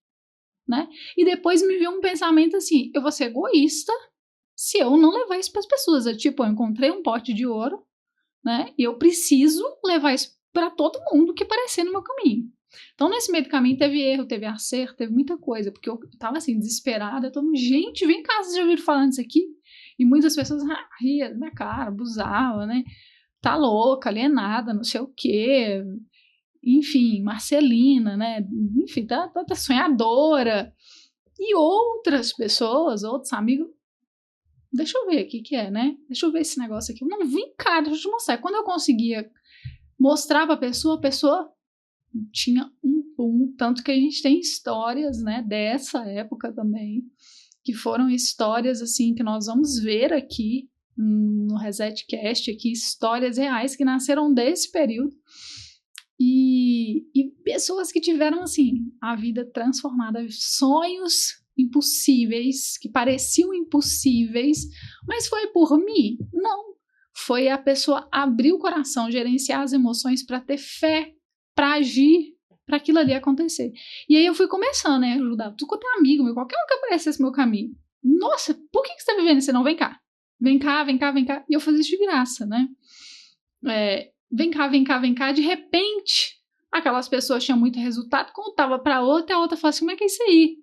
Né? E depois me veio um pensamento assim, eu vou ser egoísta se eu não levar isso para as pessoas. Eu encontrei um pote de ouro, né? E eu preciso levar isso para todo mundo que aparecer no meu caminho. Então, nesse meio do caminho, teve erro, teve acerto, teve muita coisa, porque eu tava assim, desesperada, gente, vem cá, vocês já ouviram falando disso aqui? E muitas pessoas riam da minha cara, abusavam, né? Tá louca, alienada, não sei o quê. Enfim, Marcelina, né? Enfim, tá sonhadora. E outras pessoas, outros amigos, deixa eu ver o que é, né? Deixa eu ver esse negócio aqui. Não, vem cá, deixa eu te mostrar. Quando eu conseguia mostrar pra pessoa, a pessoa tinha um boom, tanto que a gente tem histórias, né, dessa época também, que foram histórias, assim, que nós vamos ver aqui no Resetcast, aqui, histórias reais que nasceram desse período, e pessoas que tiveram, assim, a vida transformada, sonhos impossíveis, que pareciam impossíveis, mas foi por mim? Não. Foi a pessoa abrir o coração, gerenciar as emoções para ter fé, para agir, para aquilo ali acontecer. E aí eu fui começando, né, a ajudar tudo quanto é amigo meu, qualquer um que aparecesse no meu caminho. Nossa, por que você tá vivendo isso? Não, vem cá. Vem cá, vem cá, vem cá. E eu fazia isso de graça, né? Vem cá, vem cá, vem cá. De repente, aquelas pessoas tinham muito resultado, contava para outra, a outra falava assim, como é que é isso aí?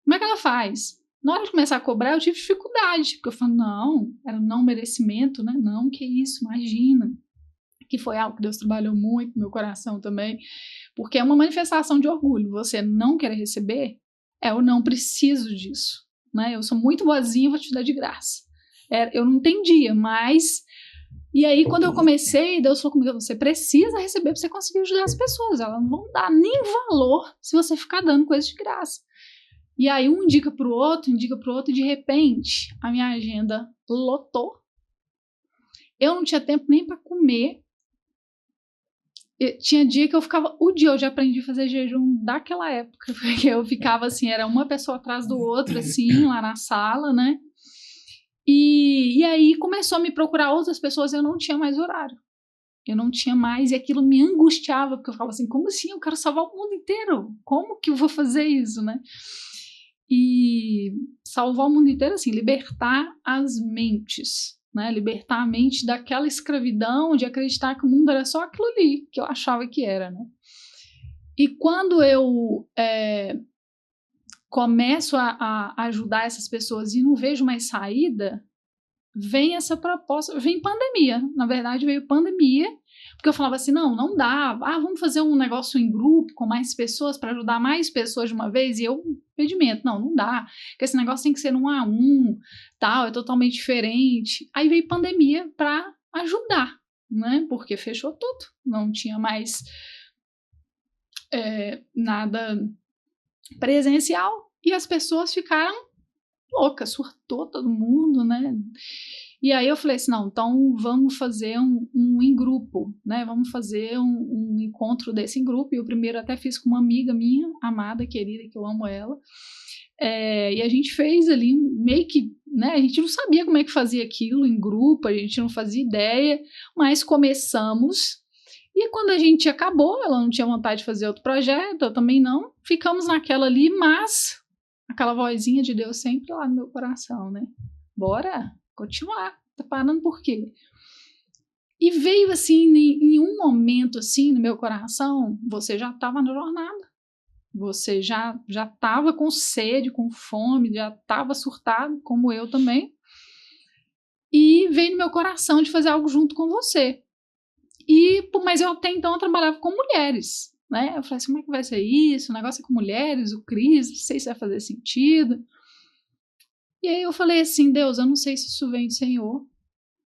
Como é que ela faz? Na hora de começar a cobrar, eu tive dificuldade, porque eu falei, não, era um não merecimento, né? Não, que isso, imagina. Que foi algo que Deus trabalhou muito no meu coração também, porque é uma manifestação de orgulho. Você não querer receber, eu não preciso disso, né? Eu sou muito boazinha, vou te dar de graça. Eu não entendia, mas... E aí, quando eu comecei, Deus falou comigo, você precisa receber para você conseguir ajudar as pessoas. Elas não vão dar nem valor se você ficar dando coisa de graça. E aí, um indica pro outro, e de repente, a minha agenda lotou. Eu não tinha tempo nem para comer. Tinha dia que eu ficava o dia, eu já aprendi a fazer jejum daquela época, porque eu ficava assim, era uma pessoa atrás do outro, assim, lá na sala, né? E aí começou a me procurar outras pessoas, eu não tinha mais horário. Eu não tinha mais, e aquilo me angustiava, porque eu ficava assim, como assim? Eu quero salvar o mundo inteiro. Como que eu vou fazer isso, né? E salvar o mundo inteiro, assim, libertar as mentes, né? Libertar a mente daquela escravidão de acreditar que o mundo era só aquilo ali que eu achava que era, né? E quando eu começo a ajudar essas pessoas e não vejo mais saída, vem essa proposta, vem pandemia. Na verdade, veio pandemia, porque eu falava assim, não dá. Vamos fazer um negócio em grupo com mais pessoas para ajudar mais pessoas de uma vez. E eu, impedimento, não dá. Porque esse negócio tem que ser 1 a 1, tal, é totalmente diferente. Aí veio pandemia para ajudar, né? Porque fechou tudo. Não tinha mais nada presencial. E as pessoas ficaram loucas, surtou todo mundo, né? E aí eu falei assim, não, então vamos fazer um em grupo, né? Vamos fazer um encontro desse em grupo. E o primeiro até fiz com uma amiga minha, amada, querida, que eu amo ela. E a gente fez ali meio que, né? A gente não sabia como é que fazia aquilo em grupo, a gente não fazia ideia, mas começamos. E quando a gente acabou, ela não tinha vontade de fazer outro projeto, eu também não. Ficamos naquela ali, mas aquela vozinha de Deus sempre lá no meu coração, né? Bora continuar. Tá parando por quê? E veio assim, em um momento assim no meu coração, você já estava na jornada. Você já estava com sede, com fome, já estava surtado, como eu também. E veio no meu coração de fazer algo junto com você. Mas eu até então eu trabalhava com mulheres, né? Eu falei assim, como é que vai ser isso? O negócio é com mulheres, o Cris, não sei se vai fazer sentido. E aí eu falei assim, Deus, eu não sei se isso vem do Senhor,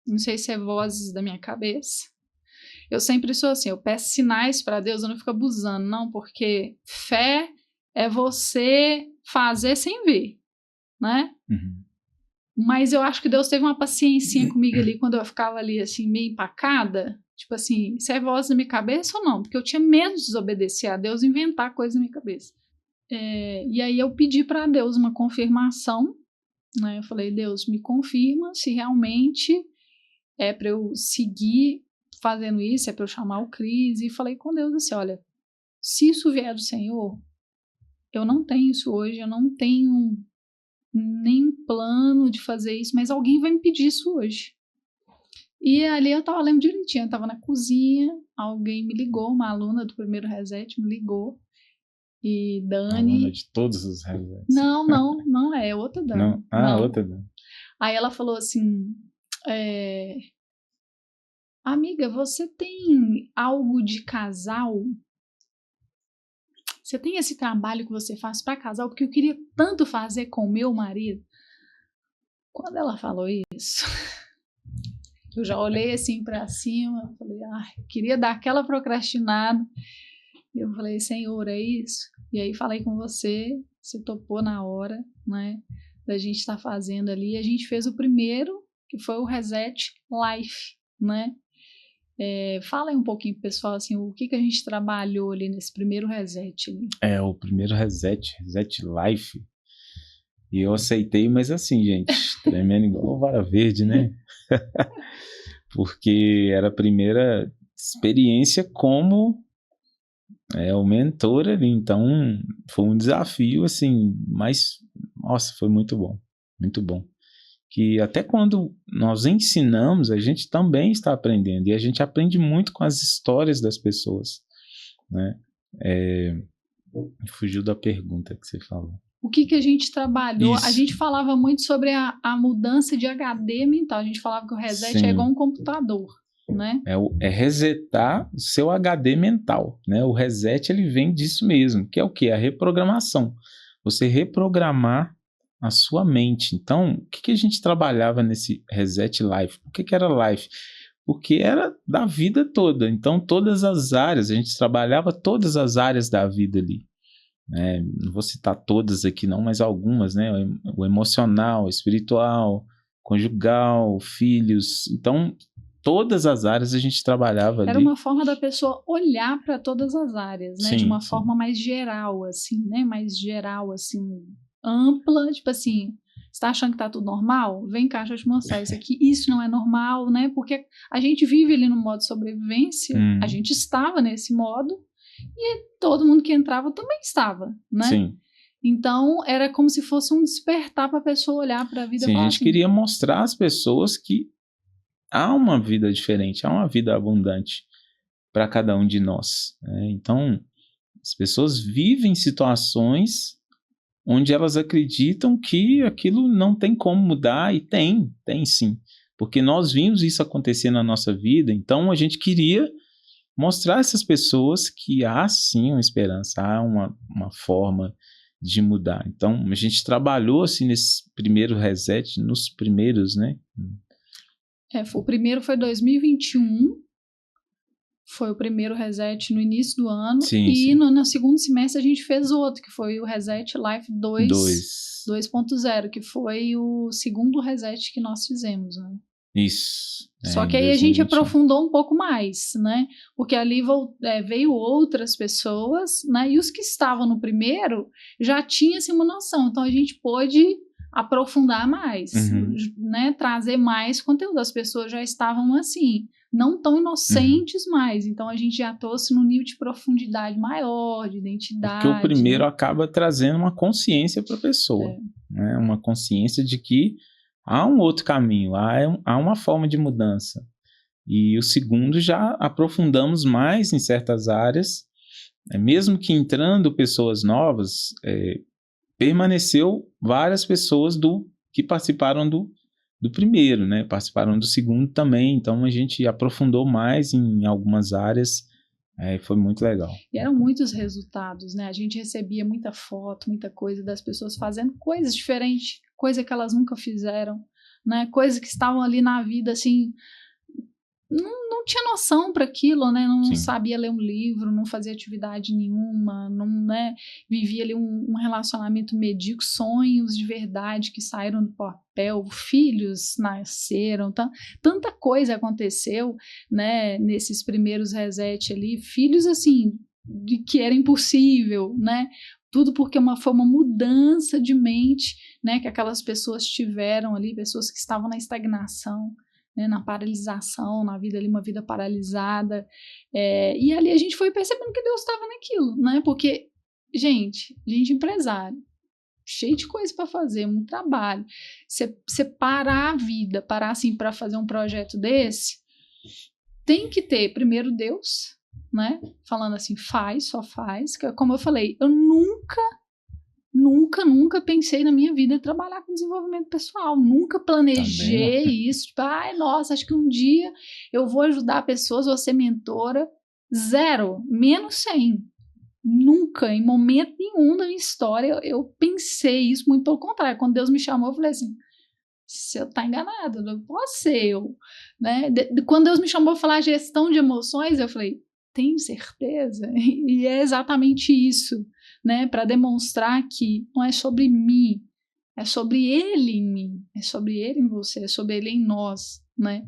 não sei se é vozes da minha cabeça. Eu sempre sou assim, eu peço sinais para Deus, eu não fico abusando, não, porque fé é você fazer sem ver, né? Uhum. Mas eu acho que Deus teve uma paciência comigo ali, quando eu ficava ali, assim, meio empacada. Tipo assim, isso é voz da minha cabeça ou não? Porque eu tinha medo de desobedecer a Deus, inventar coisa na minha cabeça. E aí eu pedi para Deus uma confirmação, né? Eu falei, Deus, me confirma se realmente é para eu seguir fazendo isso, é para eu chamar o Cris. E falei com Deus assim, olha, se isso vier do Senhor, eu não tenho isso hoje, eu não tenho nem plano de fazer isso, mas alguém vai me pedir isso hoje. E ali eu tava, lembro direitinho, eu tava na cozinha, alguém me ligou, uma aluna do primeiro reset me ligou, e Dani... Aluna de todos os resets. Não é, outra Dani. Não? Não. Outra Dani. Aí ela falou assim, amiga, você tem algo de casal? Você tem esse trabalho que você faz para casal? Porque eu queria tanto fazer com o meu marido. Quando ela falou isso, eu já olhei assim para cima, falei, queria dar aquela procrastinada. Eu falei, Senhor, é isso? E aí falei com você topou na hora, né, da gente estar fazendo ali. A gente fez o primeiro, que foi o Reset Life, né? Fala aí um pouquinho, pessoal, assim, o que a gente trabalhou ali nesse primeiro reset ali. O primeiro Reset Life. E eu aceitei, mas assim, gente, tremendo igual vara verde, né? Porque era a primeira experiência como o mentor ali, então foi um desafio, assim, mas, nossa, foi muito bom, que até quando nós ensinamos, a gente também está aprendendo, e a gente aprende muito com as histórias das pessoas, né? Fugiu da pergunta que você falou. O que a gente trabalhou? Isso. A gente falava muito sobre a mudança de HD mental, a gente falava que o reset é igual um computador, né? É resetar o seu HD mental, né? O reset, ele vem disso mesmo, que é o quê? A reprogramação. Você reprogramar a sua mente. Então, o que a gente trabalhava nesse Reset Life? Por que era Life? Porque era da vida toda. Então, todas as áreas, a gente trabalhava todas as áreas da vida ali. Não vou citar todas aqui não, mas algumas, né? O emocional, o espiritual, conjugal, filhos. Então, todas as áreas a gente trabalhava ali. Era uma forma da pessoa olhar para todas as áreas, né? Sim, de uma forma mais geral, assim, né? Mais geral, assim, ampla, tipo assim, você tá achando que tá tudo normal? Vem cá, deixa eu te mostrar isso aqui. Isso não é normal, né? Porque a gente vive ali no modo sobrevivência, a gente estava nesse modo, e todo mundo que entrava também estava, né? Sim. Então, era como se fosse um despertar para a pessoa olhar para a vida. Sim, a gente queria mostrar às pessoas que há uma vida diferente, há uma vida abundante para cada um de nós, né? Então, as pessoas vivem situações onde elas acreditam que aquilo não tem como mudar, e tem sim, porque nós vimos isso acontecer na nossa vida. Então a gente queria mostrar a essas pessoas que há sim uma esperança, há uma forma de mudar. Então a gente trabalhou assim nesse primeiro reset, nos primeiros, né? O primeiro foi 2021, foi o primeiro reset no início do ano, sim. No segundo semestre a gente fez outro, que foi o Reset Life 2.0, que foi o segundo reset que nós fizemos, né? Isso. Só que aí 2021. A gente aprofundou um pouco mais, né? Porque ali veio outras pessoas, né? E os que estavam no primeiro já tinham assim, uma noção. Então a gente pôde aprofundar mais, né? Trazer mais conteúdo. As pessoas já estavam assim, não tão inocentes mais. Então a gente já trouxe num nível de profundidade maior, de identidade. Porque o primeiro acaba trazendo uma consciência para a pessoa, né? Uma consciência de que há um outro caminho, há uma forma de mudança. E o segundo já aprofundamos mais em certas áreas, mesmo que entrando pessoas novas, permaneceu várias pessoas que participaram do primeiro, né? Participaram do segundo também, então a gente aprofundou mais em algumas áreas, foi muito legal. E eram muitos resultados, né? A gente recebia muita foto, muita coisa das pessoas fazendo coisas diferentes, coisa que elas nunca fizeram, né? Coisas que estavam ali na vida, assim, não tinha noção para aquilo, né? Não Sim. sabia ler um livro, não fazia atividade nenhuma, não, né? Vivia ali um relacionamento medíocre, sonhos de verdade que saíram do papel, filhos nasceram, tanta coisa aconteceu, né? Nesses primeiros reset ali, filhos assim, de que era impossível, né? Tudo porque foi uma mudança de mente, né? Que aquelas pessoas tiveram ali, pessoas que estavam na estagnação, né, na paralisação, na vida ali, uma vida paralisada. E ali a gente foi percebendo que Deus estava naquilo, né? Porque, gente empresário, cheio de coisa para fazer, um trabalho. Você parar a vida, parar assim para fazer um projeto desse, tem que ter primeiro Deus, né? Falando assim, só faz. Como eu falei, eu nunca pensei na minha vida em trabalhar com desenvolvimento pessoal. Nunca planejei isso. Tipo, nossa, acho que um dia eu vou ajudar pessoas, vou ser mentora. Zero, menos 100. Nunca, em momento nenhum da minha história, eu pensei isso. Muito pelo contrário. Quando Deus me chamou, eu falei assim, você tá enganado, não posso ser eu. Né? Quando Deus me chamou para falar gestão de emoções, eu falei, tenho certeza? E é exatamente isso. Né, para demonstrar que não é sobre mim, é sobre ele em mim, é sobre ele em você, é sobre ele em nós, né?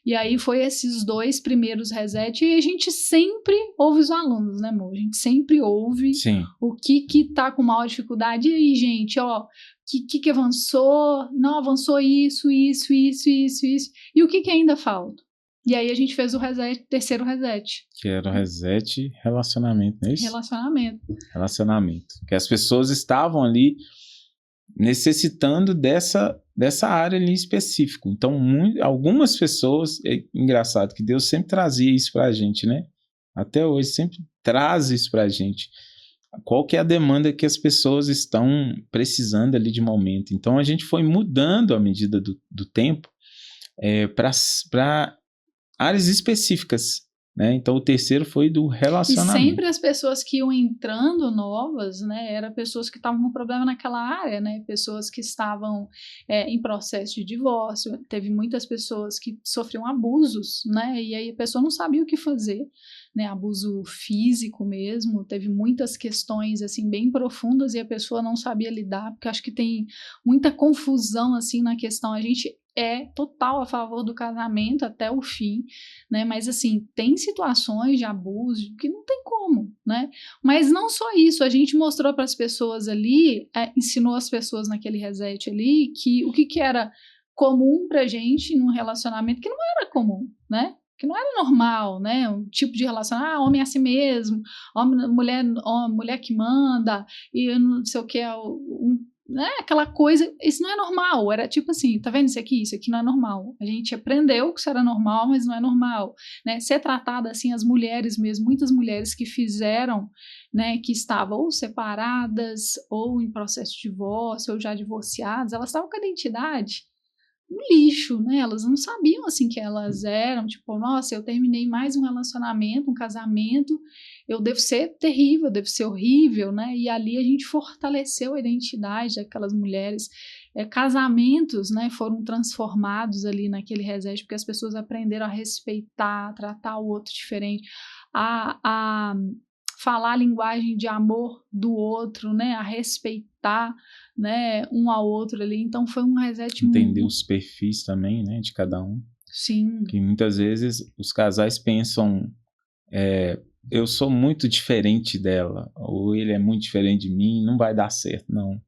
E aí foi esses 2 primeiros reset e a gente sempre ouve os alunos, né, amor? A gente sempre ouve Sim. O que tá com maior dificuldade. E aí, gente, ó, que avançou? Não avançou isso. E o que ainda falta? E aí a gente fez o terceiro reset. Que era o reset relacionamento, não é isso? Relacionamento. Que as pessoas estavam ali necessitando dessa área ali em específico. Então, algumas pessoas, é engraçado que Deus sempre trazia isso pra gente, né? Até hoje sempre traz isso pra gente. Qual que é a demanda que as pessoas estão precisando ali de momento. Então, a gente foi mudando à medida do tempo para áreas específicas, né? Então o terceiro foi do relacionamento. E sempre as pessoas que iam entrando novas, né, eram pessoas que estavam com problema naquela área, né, pessoas que estavam em processo de divórcio, teve muitas pessoas que sofriam abusos, né, e aí a pessoa não sabia o que fazer, né, abuso físico mesmo, teve muitas questões assim bem profundas e a pessoa não sabia lidar, porque acho que tem muita confusão assim na questão, a gente é total a favor do casamento até o fim, né? Mas assim, tem situações de abuso que não tem como, né? Mas não só isso, a gente mostrou para as pessoas ali, ensinou as pessoas naquele reset ali que o que era comum pra gente num relacionamento que não era comum, né? Que não era normal, né? Um tipo de relacionamento, homem é assim mesmo, mulher que manda, e não sei o que, né, aquela coisa, isso não é normal, era tipo assim, tá vendo isso aqui não é normal, a gente aprendeu que isso era normal, mas não é normal, né, ser tratada assim, as mulheres mesmo, muitas mulheres que fizeram, né, que estavam ou separadas, ou em processo de divórcio, ou já divorciadas, elas estavam com a identidade no lixo, né, elas não sabiam assim que elas eram, tipo, nossa, eu terminei mais um relacionamento, um casamento, eu devo ser terrível, eu devo ser horrível, né, e ali a gente fortaleceu a identidade daquelas mulheres, casamentos, né, foram transformados ali naquele reset, porque as pessoas aprenderam a respeitar, a tratar o outro diferente, a falar a linguagem de amor do outro, né, a respeitar, né, um ao outro ali, então foi um reset entender os perfis também, né, de cada um. Sim. Que muitas vezes os casais pensam, eu sou muito diferente dela, ou ele é muito diferente de mim, não vai dar certo, não.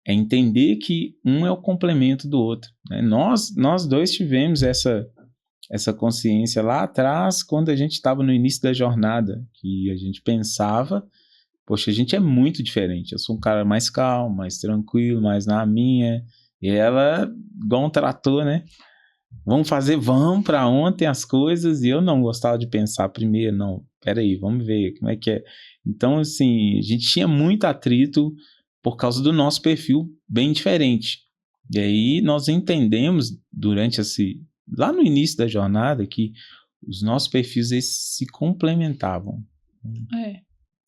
É entender que um é o complemento do outro, né? Nós dois tivemos essa consciência lá atrás, quando a gente estava no início da jornada, que a gente pensava, poxa, a gente é muito diferente, eu sou um cara mais calmo, mais tranquilo, mais na minha, e ela, igual um trator, né? Vamos para ontem as coisas, e eu não gostava de pensar primeiro, não, peraí, vamos ver como é que é. Então, assim, a gente tinha muito atrito por causa do nosso perfil bem diferente. E aí nós entendemos durante lá no início da jornada, que os nossos perfis eles se complementavam.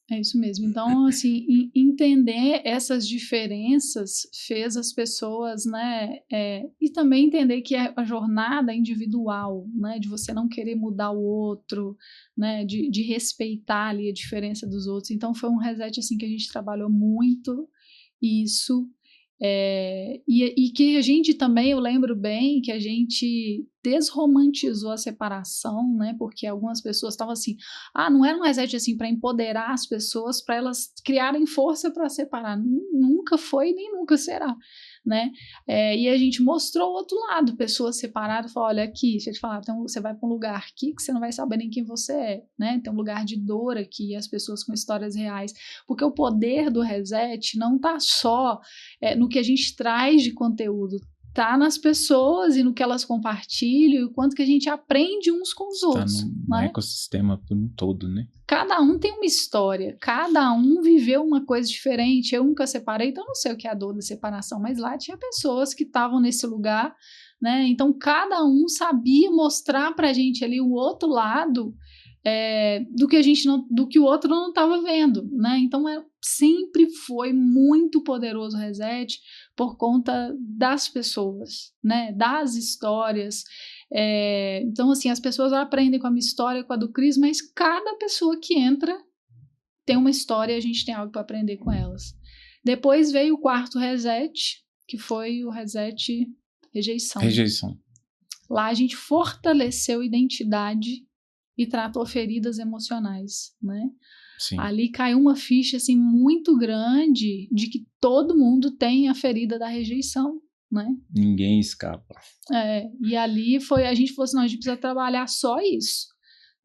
É isso mesmo. Então, assim, entender essas diferenças fez as pessoas, né, e também entender que a jornada individual, né, de você não querer mudar o outro, né, de respeitar ali a diferença dos outros. Então, foi um reset, assim, que a gente trabalhou muito isso. E que a gente também, eu lembro bem que a gente desromantizou a separação, né? Porque algumas pessoas estavam assim, não era um reset assim para empoderar as pessoas, para elas criarem força para separar. Nunca foi nem nunca será, né? E a gente mostrou o outro lado, pessoas separadas, falou, olha aqui, deixa eu te falar, então você vai para um lugar aqui que você não vai saber nem quem você é, né? Tem um lugar de dor aqui, as pessoas com histórias reais, porque o poder do reset não tá só no que a gente traz de conteúdo, tá nas pessoas e no que elas compartilham e o quanto que a gente aprende uns com os outros. Tá no né? ecossistema por um todo, né? Cada um tem uma história, cada um viveu uma coisa diferente. Eu nunca separei, então não sei o que é a dor da separação, mas lá tinha pessoas que estavam nesse lugar, né? Então cada um sabia mostrar pra gente ali o outro lado do que a gente não, do que o outro não estava vendo, né? Então sempre foi muito poderoso o reset por conta das pessoas, né? Das histórias. Então, assim, as pessoas aprendem com a minha história, com a do Cris, mas cada pessoa que entra tem uma história e a gente tem algo para aprender com elas. Depois veio o quarto reset, que foi o reset rejeição. Rejeição. Lá a gente fortaleceu a identidade e tratou feridas emocionais, né? Sim. Ali caiu uma ficha assim muito grande de que todo mundo tem a ferida da rejeição, né? Ninguém escapa. E ali a gente falou assim, não, a gente precisa trabalhar só isso,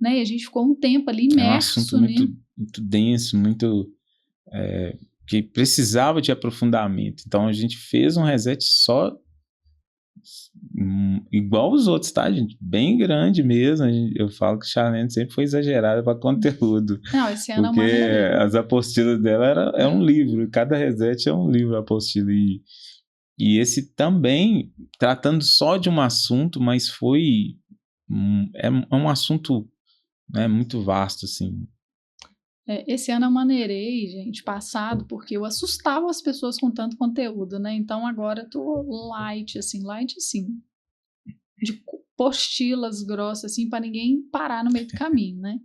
né? E a gente ficou um tempo ali imerso. É um assunto muito denso, muito que precisava de aprofundamento. Então a gente fez um reset só igual os outros, tá, gente? Bem grande mesmo. Eu falo que Charlene sempre foi exagerada para conteúdo. Não, esse ano porque as apostilas dela é um livro. Cada reset é um livro, a apostila. E esse também, tratando só de um assunto, mas foi... É um assunto, né, muito vasto, assim. Esse ano eu maneirei, gente, passado, porque eu assustava as pessoas com tanto conteúdo, né? Então agora eu tô light, assim, de postilas grossas, assim, para ninguém parar no meio do caminho, né?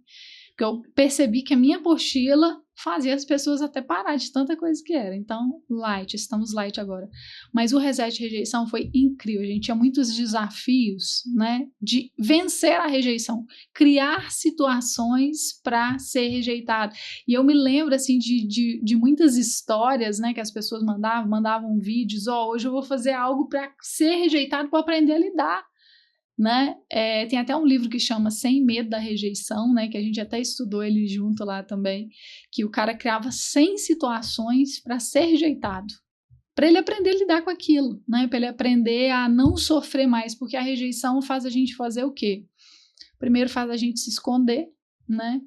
Porque eu percebi que a minha apostila fazia as pessoas até parar de tanta coisa que era. Então, estamos light agora. Mas o reset rejeição foi incrível. A gente tinha muitos desafios, né, de vencer a rejeição, criar situações para ser rejeitado. E eu me lembro, assim, de muitas histórias, né, que as pessoas mandavam vídeos, hoje eu vou fazer algo para ser rejeitado, para aprender a lidar. Né? Tem até um livro que chama Sem Medo da Rejeição, né? Que a gente até estudou ele junto lá também, que o cara criava 100 situações para ser rejeitado, para ele aprender a lidar com aquilo, né? Para ele aprender a não sofrer mais, porque a rejeição faz a gente fazer o quê? Primeiro faz a gente se esconder, né?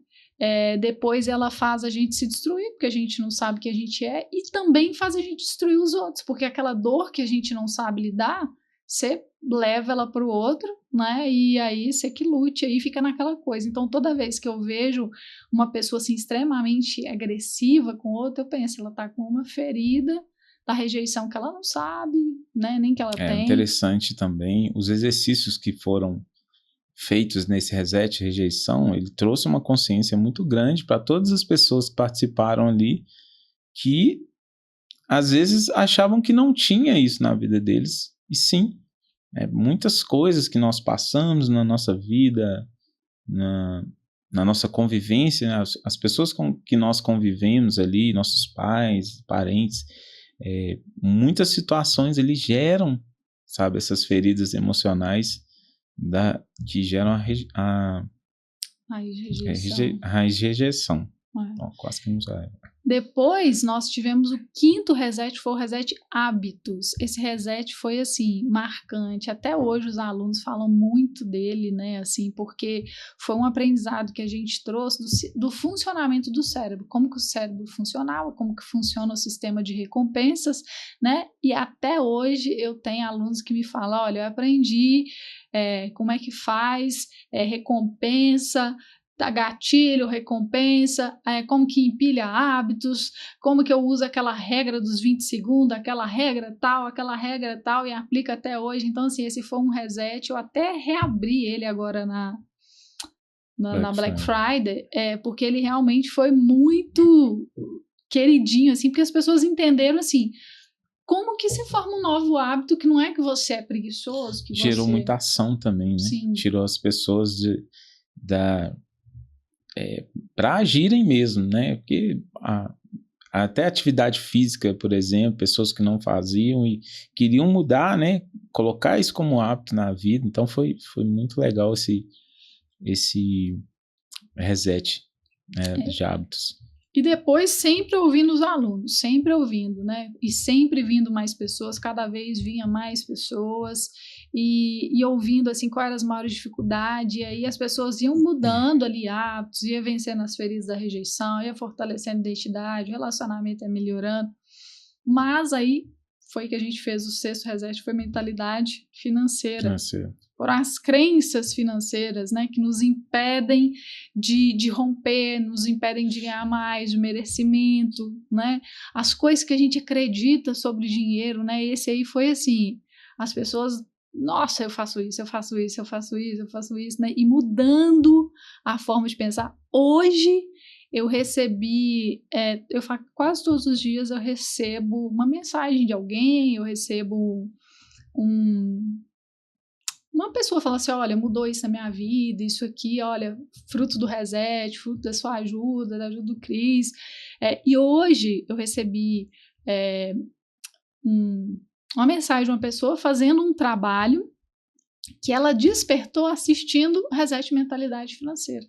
Depois ela faz a gente se destruir, porque a gente não sabe o que a gente é, e também faz a gente destruir os outros, porque aquela dor que a gente não sabe lidar, você leva ela para o outro, né? E aí você que lute, aí fica naquela coisa. Então, toda vez que eu vejo uma pessoa assim extremamente agressiva com outra, eu penso, ela tá com uma ferida da rejeição que ela não sabe, né? Nem que ela tem. Interessante também os exercícios que foram feitos nesse reset rejeição, ele trouxe uma consciência muito grande para todas as pessoas que participaram ali, que às vezes achavam que não tinha isso na vida deles. E sim, muitas coisas que nós passamos na nossa vida, na nossa convivência, né? As pessoas com que nós convivemos ali, nossos pais, parentes, muitas situações eles geram, sabe, essas feridas emocionais que geram a raiz de rejeição. Quase que não sai. Depois nós tivemos o quinto reset, foi o reset hábitos. Esse reset foi assim marcante. Até hoje os alunos falam muito dele, né? Assim, porque foi um aprendizado que a gente trouxe do funcionamento do cérebro, como que o cérebro funcionava, como que funciona o sistema de recompensas, né? E até hoje eu tenho alunos que me falam, olha, eu aprendi como é que faz recompensa. gatilho, recompensa, como que empilha hábitos, como que eu uso aquela regra dos 20 segundos, aquela regra tal, e aplica até hoje. Então, assim, esse foi um reset. Eu até reabri ele agora na Black Friday, porque ele realmente foi muito queridinho, assim, porque as pessoas entenderam, assim, como que se forma um novo hábito que não é que você é preguiçoso, que gerou muita ação também, né? Sim. Tirou as pessoas para agirem mesmo, né? Porque até atividade física, por exemplo, pessoas que não faziam e queriam mudar, né? Colocar isso como hábito na vida. Então foi muito legal esse reset, né, de hábitos. E depois sempre ouvindo os alunos, sempre ouvindo, né? E sempre vindo mais pessoas, cada vez vinha mais pessoas e ouvindo, assim, quais eram as maiores dificuldades, e aí as pessoas iam mudando ali hábitos, ia vencendo as feridas da rejeição, ia fortalecendo a identidade, o relacionamento ia melhorando. Mas aí foi que a gente fez o 6º reset, foi mentalidade financeira. Foram as crenças financeiras, né, que nos impedem de romper, nos impedem de ganhar mais, de merecimento, né, as coisas que a gente acredita sobre dinheiro, né, esse aí foi assim, as pessoas, nossa, eu faço isso, né, e mudando a forma de pensar. Hoje eu recebi, quase todos os dias eu recebo uma mensagem de alguém, eu recebo uma pessoa fala assim, olha, mudou isso na minha vida, isso aqui, olha, fruto do reset, fruto da sua ajuda, da ajuda do Cris. E hoje eu recebi uma mensagem de uma pessoa fazendo um trabalho que ela despertou assistindo Reset Mentalidade Financeira.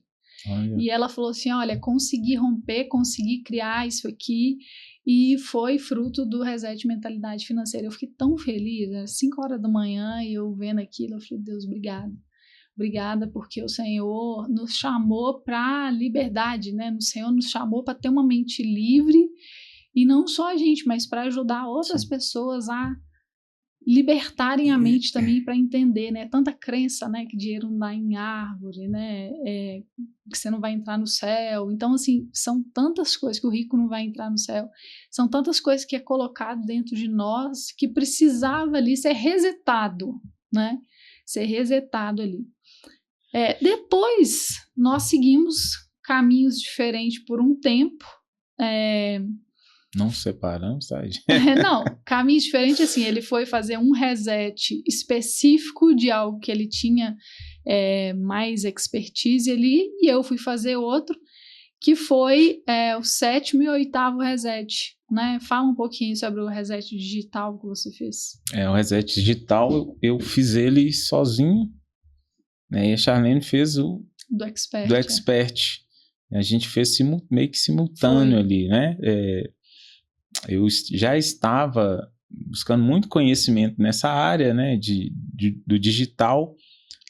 E ela falou assim, olha, consegui romper, consegui criar isso aqui, e foi fruto do Reset Mentalidade Financeira. Eu fiquei tão feliz, às 5 horas da manhã, e eu vendo aquilo, eu falei, Deus, obrigada, porque o Senhor nos chamou para a liberdade, né? O Senhor nos chamou para ter uma mente livre, e não só a gente, mas para ajudar outras pessoas a libertarem a mente também, para entender, né? Tanta crença, né? Que dinheiro não dá em árvore, né? Que você não vai entrar no céu. Então, assim, são tantas coisas, que o rico não vai entrar no céu. São tantas coisas que é colocado dentro de nós que precisava ali ser resetado, né? Ser resetado ali. Depois, nós seguimos caminhos diferentes por um tempo. Não separamos, tá? Não, caminhos diferentes, assim, ele foi fazer um reset específico de algo que ele tinha mais expertise ali, e eu fui fazer outro, que foi o 7º e 8º reset, né? Fala um pouquinho sobre o reset digital que você fez. O reset digital, eu fiz ele sozinho, né? E a Charlene fez o do Expert. A gente fez meio que simultâneo ali, né? Eu já estava buscando muito conhecimento nessa área, né, do digital,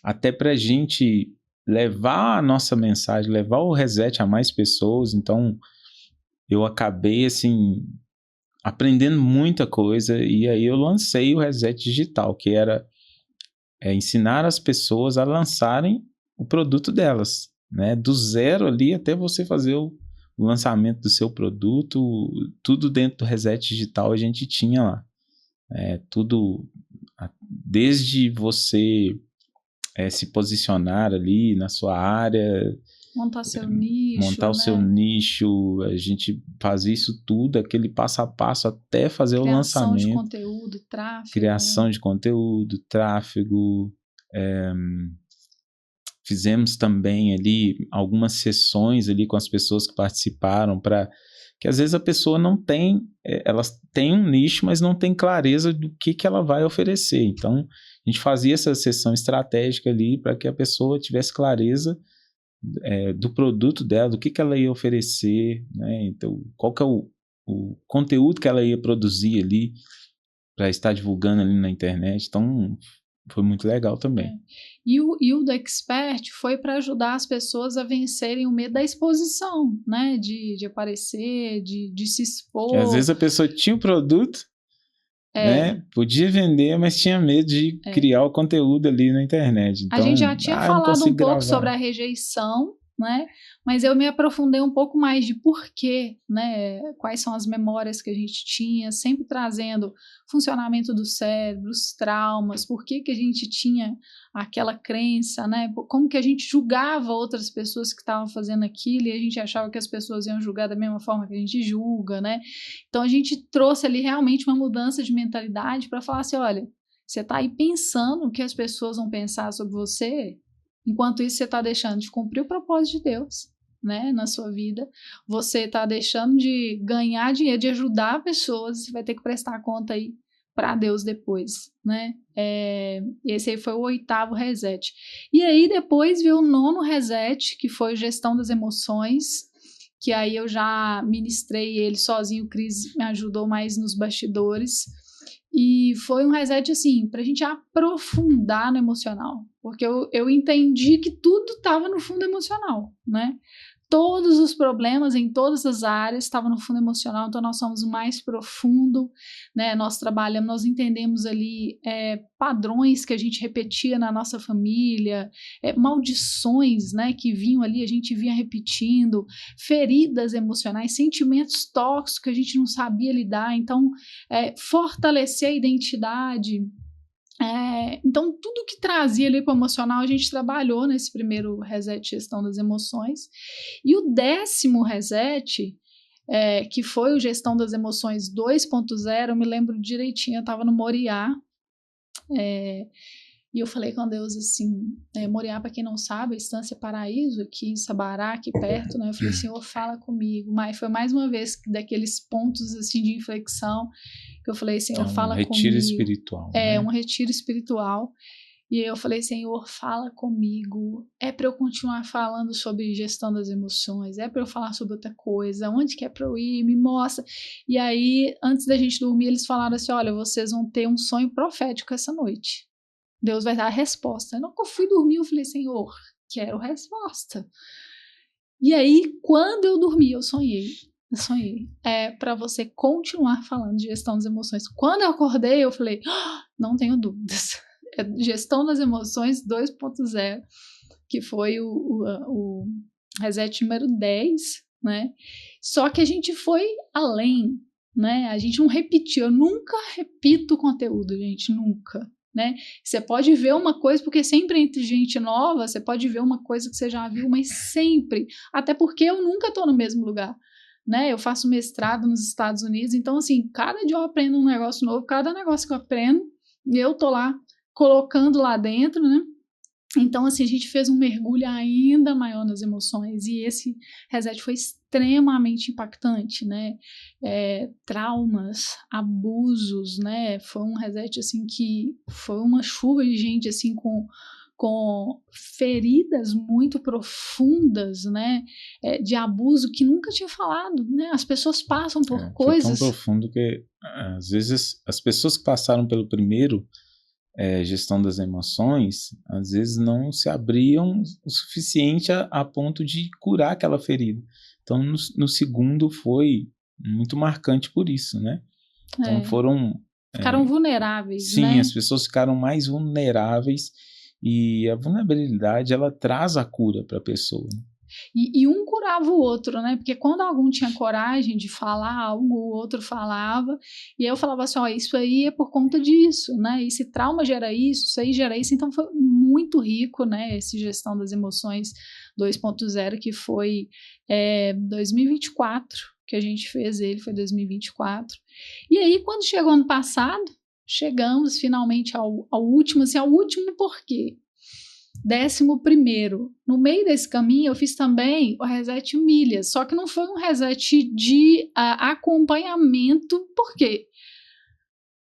até para a gente levar a nossa mensagem, levar o reset a mais pessoas. Então, eu acabei, assim, aprendendo muita coisa, e aí eu lancei o reset digital, que era ensinar as pessoas a lançarem o produto delas, né, do zero ali até você fazer o lançamento do seu produto, tudo dentro do Reset Digital a gente tinha lá. Tudo, desde você se posicionar ali na sua área, montar seu nicho, montar o seu nicho, a gente fazia isso tudo, aquele passo a passo até fazer o lançamento. Criação de conteúdo, tráfego. Criação de conteúdo, tráfego. Fizemos também ali algumas sessões ali com as pessoas que participaram, para que às vezes a pessoa não tem, elas têm um nicho, mas não tem clareza do que ela vai oferecer. Então, a gente fazia essa sessão estratégica ali para que a pessoa tivesse clareza do produto dela, do que ela ia oferecer, né? Então, qual que é o conteúdo que ela ia produzir ali para estar divulgando ali na internet. Então, foi muito legal também. E o do Expert foi para ajudar as pessoas a vencerem o medo da exposição, né? De aparecer, de se expor. Que às vezes a pessoa tinha o produto, né? Podia vender, mas tinha medo de criar o conteúdo ali na internet. Então, a gente já tinha falado um pouco sobre a rejeição, né? Mas eu me aprofundei um pouco mais de porquê, né? Quais são as memórias que a gente tinha, sempre trazendo funcionamento do cérebro, os traumas, por que a gente tinha aquela crença, né? Como que a gente julgava outras pessoas que estavam fazendo aquilo e a gente achava que as pessoas iam julgar da mesma forma que a gente julga, né? Então a gente trouxe ali realmente uma mudança de mentalidade para falar assim, olha, você está aí pensando o que as pessoas vão pensar sobre você. Enquanto isso, você está deixando de cumprir o propósito de Deus, né, na sua vida. Você está deixando de ganhar dinheiro, de ajudar pessoas. Você vai ter que prestar conta aí para Deus depois, né? Esse aí foi o 8º reset. E aí depois veio o 9º reset, que foi gestão das emoções, que aí eu já ministrei ele sozinho. O Cris me ajudou mais nos bastidores. E foi um reset, assim, pra gente aprofundar no emocional. Porque eu entendi que tudo estava no fundo emocional, né? Todos os problemas em todas as áreas estavam no fundo emocional, então nós somos o mais profundo, né? Nós trabalhamos, nós entendemos ali padrões que a gente repetia na nossa família, maldições, né, que vinham ali, a gente vinha repetindo, feridas emocionais, sentimentos tóxicos que a gente não sabia lidar, então fortalecer a identidade. Então, tudo que trazia ali para o emocional, a gente trabalhou nesse primeiro reset, gestão das emoções. E o 10º reset, que foi o gestão das emoções 2.0, eu me lembro direitinho, eu estava no Moriá, e eu falei com Deus assim, Moriá, para quem não sabe, a Estância Paraíso, aqui em Sabará, aqui perto, né? Eu falei, Senhor, fala comigo. Mas foi mais uma vez daqueles pontos assim de inflexão, que eu falei, Senhor, fala comigo. Um retiro espiritual. Né? Um retiro espiritual. E aí eu falei, Senhor, fala comigo. É para eu continuar falando sobre gestão das emoções? É para eu falar sobre outra coisa? Onde que é para eu ir? Me mostra. E aí, antes da gente dormir, eles falaram assim, olha, vocês vão ter um sonho profético essa noite. Deus vai dar a resposta. Eu fui dormir, eu falei, Senhor, quero resposta. E aí, quando eu dormi, eu sonhei. Para você continuar falando de gestão das emoções. Quando eu acordei, eu falei, não tenho dúvidas. Gestão das emoções 2.0, que foi o reset número 10, né? Só que a gente foi além, né? A gente não repetiu. Eu nunca repito conteúdo, gente, nunca. Né? Você pode ver uma coisa, porque sempre entre gente nova, você pode ver uma coisa que você já viu, mas sempre, até porque eu nunca estou no mesmo lugar, né? Eu faço mestrado nos Estados Unidos, então assim, cada dia eu aprendo um negócio novo, cada negócio que eu aprendo, eu tô lá colocando lá dentro, né? Então, assim, a gente fez um mergulho ainda maior nas emoções e esse reset foi extremamente impactante, né? Traumas, abusos, né? Foi um reset, assim, que foi uma chuva de gente, assim, com feridas muito profundas, né? De abuso que nunca tinha falado, né? As pessoas passam por coisas... Foi tão profundo que, às vezes, as pessoas que passaram pelo primeiro... gestão das emoções, às vezes não se abriam o suficiente a ponto de curar aquela ferida. Então, no segundo foi muito marcante por isso, né? Então, ficaram vulneráveis, sim, né? As pessoas ficaram mais vulneráveis e a vulnerabilidade, ela traz a cura para a pessoa. E um curava o outro, né? Porque quando algum tinha coragem de falar algo, o outro falava, e eu falava assim, isso aí é por conta disso, né? Esse trauma gera isso aí gera isso, então foi muito rico, né? Essa gestão das emoções 2.0, que foi 2024, que a gente fez ele, foi 2024. E aí, quando chegou ano passado, chegamos finalmente ao último, assim, ao último por quê? 11º. No meio desse caminho, eu fiz também o reset milhas, só que não foi um reset de acompanhamento, por quê?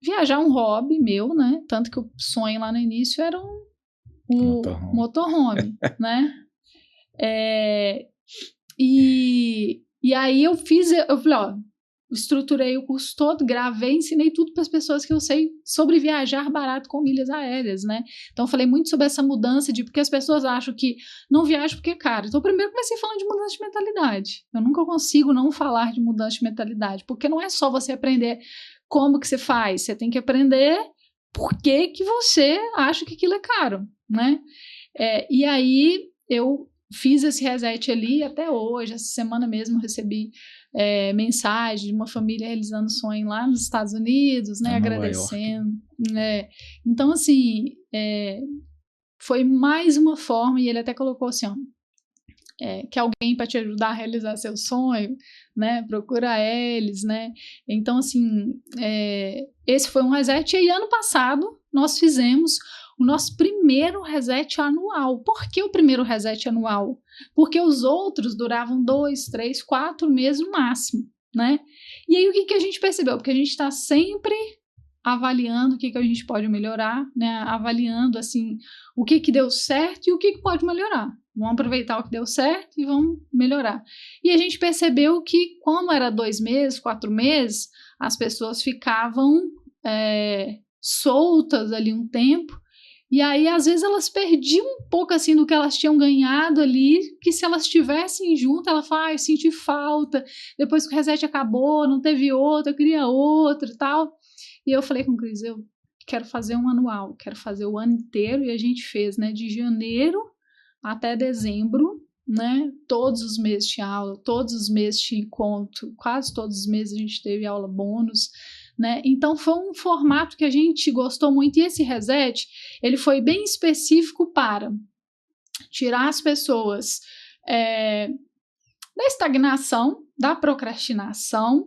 Viajar é um hobby meu, né? Tanto que o sonho lá no início era um motorhome, né? E aí eu falei, estruturei o curso todo, gravei, ensinei tudo para as pessoas que eu sei sobre viajar barato com milhas aéreas, né? Então, falei muito sobre essa mudança porque as pessoas acham que não viajam porque é caro. Então, primeiro comecei falando de mudança de mentalidade. Eu nunca consigo não falar de mudança de mentalidade, porque não é só você aprender como que você faz, você tem que aprender por que você acha que aquilo é caro, né? E aí, eu fiz esse reset ali até hoje. Essa semana mesmo eu recebi mensagem de uma família realizando sonho lá nos Estados Unidos, né, agradecendo. Então, assim, foi mais uma forma, e ele até colocou assim, ó, que alguém para te ajudar a realizar seu sonho, né, procura eles, né, então assim, esse foi um reset, e aí ano passado nós fizemos o nosso primeiro reset anual. Por que o primeiro reset anual? Porque os outros duravam 2, 3, 4 meses no máximo, né, e aí o que a gente percebeu? Porque a gente está sempre avaliando o que a gente pode melhorar, né, avaliando assim, o que deu certo e o que pode melhorar. Vamos aproveitar o que deu certo e vamos melhorar. E a gente percebeu que, como era 2 meses, 4 meses, as pessoas ficavam soltas ali um tempo, e aí às vezes elas perdiam um pouco assim do que elas tinham ganhado ali, que se elas estivessem juntas, ela fala, eu senti falta, depois que o reset acabou, não teve outro, eu queria outro e tal. E eu falei com o Cris, eu quero fazer um anual, quero fazer o ano inteiro, e a gente fez, né, de janeiro até dezembro, né, todos os meses tinha aula, todos os meses tinha encontro, quase todos os meses a gente teve aula bônus, né, então foi um formato que a gente gostou muito, e esse reset, ele foi bem específico para tirar as pessoas da estagnação, da procrastinação,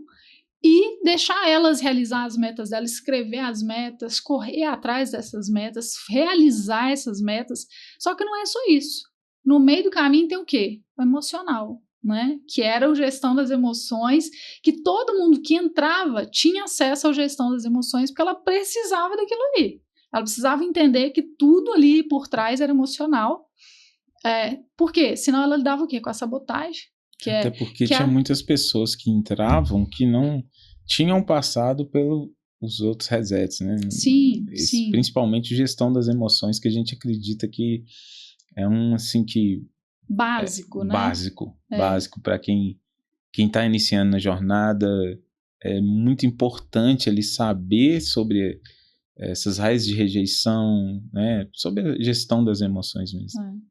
e deixar elas realizar as metas delas, escrever as metas, correr atrás dessas metas, realizar essas metas. Só que não é só isso. No meio do caminho tem o quê? O emocional, né? Que era a gestão das emoções, que todo mundo que entrava tinha acesso à gestão das emoções, porque ela precisava daquilo ali. Ela precisava entender que tudo ali por trás era emocional. Por quê? Senão ela lidava o quê? Com a sabotagem. Até porque tinha muitas pessoas que entravam que não tinham passado pelos outros resets, né? Sim. Principalmente gestão das emoções, que a gente acredita que é assim que... Básico, né? Básico para quem está iniciando na jornada. É muito importante ele saber sobre essas raízes de rejeição, né? Sobre a gestão das emoções mesmo.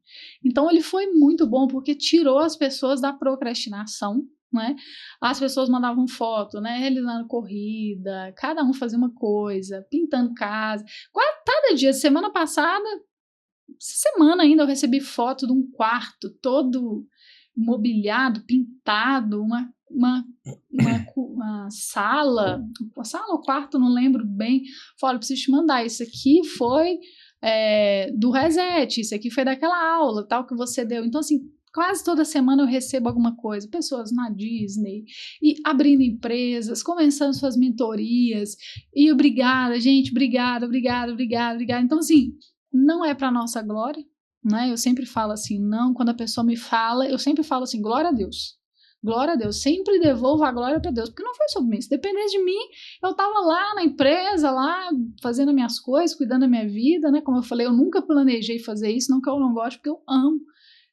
Então ele foi muito bom porque tirou as pessoas da procrastinação, né? As pessoas mandavam foto, né? Realizando corrida, cada um fazia uma coisa, pintando casa. Cada dia, semana passada, essa semana ainda eu recebi foto de um quarto todo mobiliado, pintado, uma sala ou quarto, não lembro bem. Falei, preciso te mandar, isso aqui foi do reset, isso aqui foi daquela aula, tal, que você deu. Então, assim, quase toda semana eu recebo alguma coisa, pessoas na Disney, e abrindo empresas, começando suas mentorias, e obrigada, gente, obrigada. Então, assim, não é para nossa glória, né? Eu sempre falo assim, não, quando a pessoa me fala, eu sempre falo assim, glória a Deus, sempre devolvo a glória para Deus, porque não foi sobre mim, se dependesse de mim, eu tava lá na empresa, lá, fazendo as minhas coisas, cuidando da minha vida, né, como eu falei, eu nunca planejei fazer isso, não que eu não gosto, porque eu amo.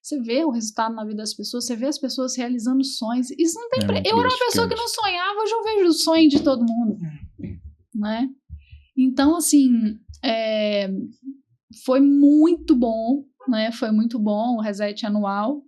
Você vê o resultado na vida das pessoas, você vê as pessoas realizando sonhos, isso não tem eu era uma pessoa que não sonhava, hoje eu vejo o sonho de todo mundo, né, então, assim, foi muito bom, né, foi muito bom o reset anual.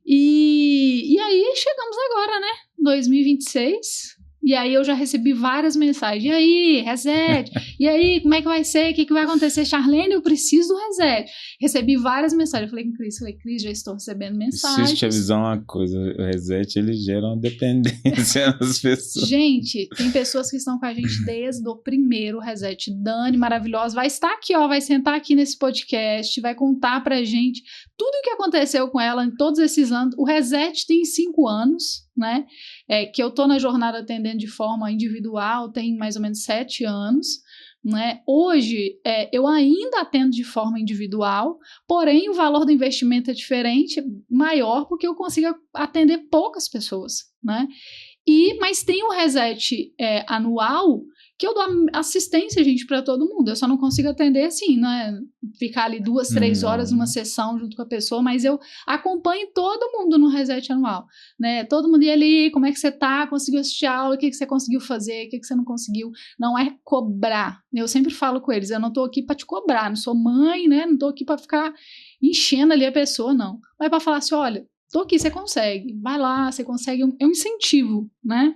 E aí chegamos agora, né? 2026. E aí eu já recebi várias mensagens. E aí, reset? E aí, como é que vai ser? O que vai acontecer? Charlene, eu preciso do reset. Recebi várias mensagens. Eu falei com Cris, já estou recebendo mensagens. Preciso te avisar uma coisa. O reset, ele gera uma dependência nas pessoas. Gente, tem pessoas que estão com a gente desde o primeiro reset. Dani, maravilhosa, vai estar aqui, ó, vai sentar aqui nesse podcast, vai contar pra gente tudo o que aconteceu com ela em todos esses anos. O reset tem 5 anos, né? Que eu tô na jornada atendendo de forma individual, tem mais ou menos 7 anos, né? Hoje eu ainda atendo de forma individual, porém o valor do investimento é diferente, maior, porque eu consigo atender poucas pessoas, né? Mas tem o reset anual, que eu dou assistência, gente, para todo mundo. Eu só não consigo atender assim, né? Ficar ali 2, 3 horas numa sessão junto com a pessoa, mas eu acompanho todo mundo no reset anual, né? Todo mundo ia ali, como é que você tá? Conseguiu assistir a aula? O que você conseguiu fazer? O que você não conseguiu? Não é cobrar. Eu sempre falo com eles, eu não tô aqui para te cobrar, não sou mãe, né? Não tô aqui para ficar enchendo ali a pessoa, não. Mas para falar assim, olha, tô aqui, você consegue, vai lá, você consegue, é um incentivo, né?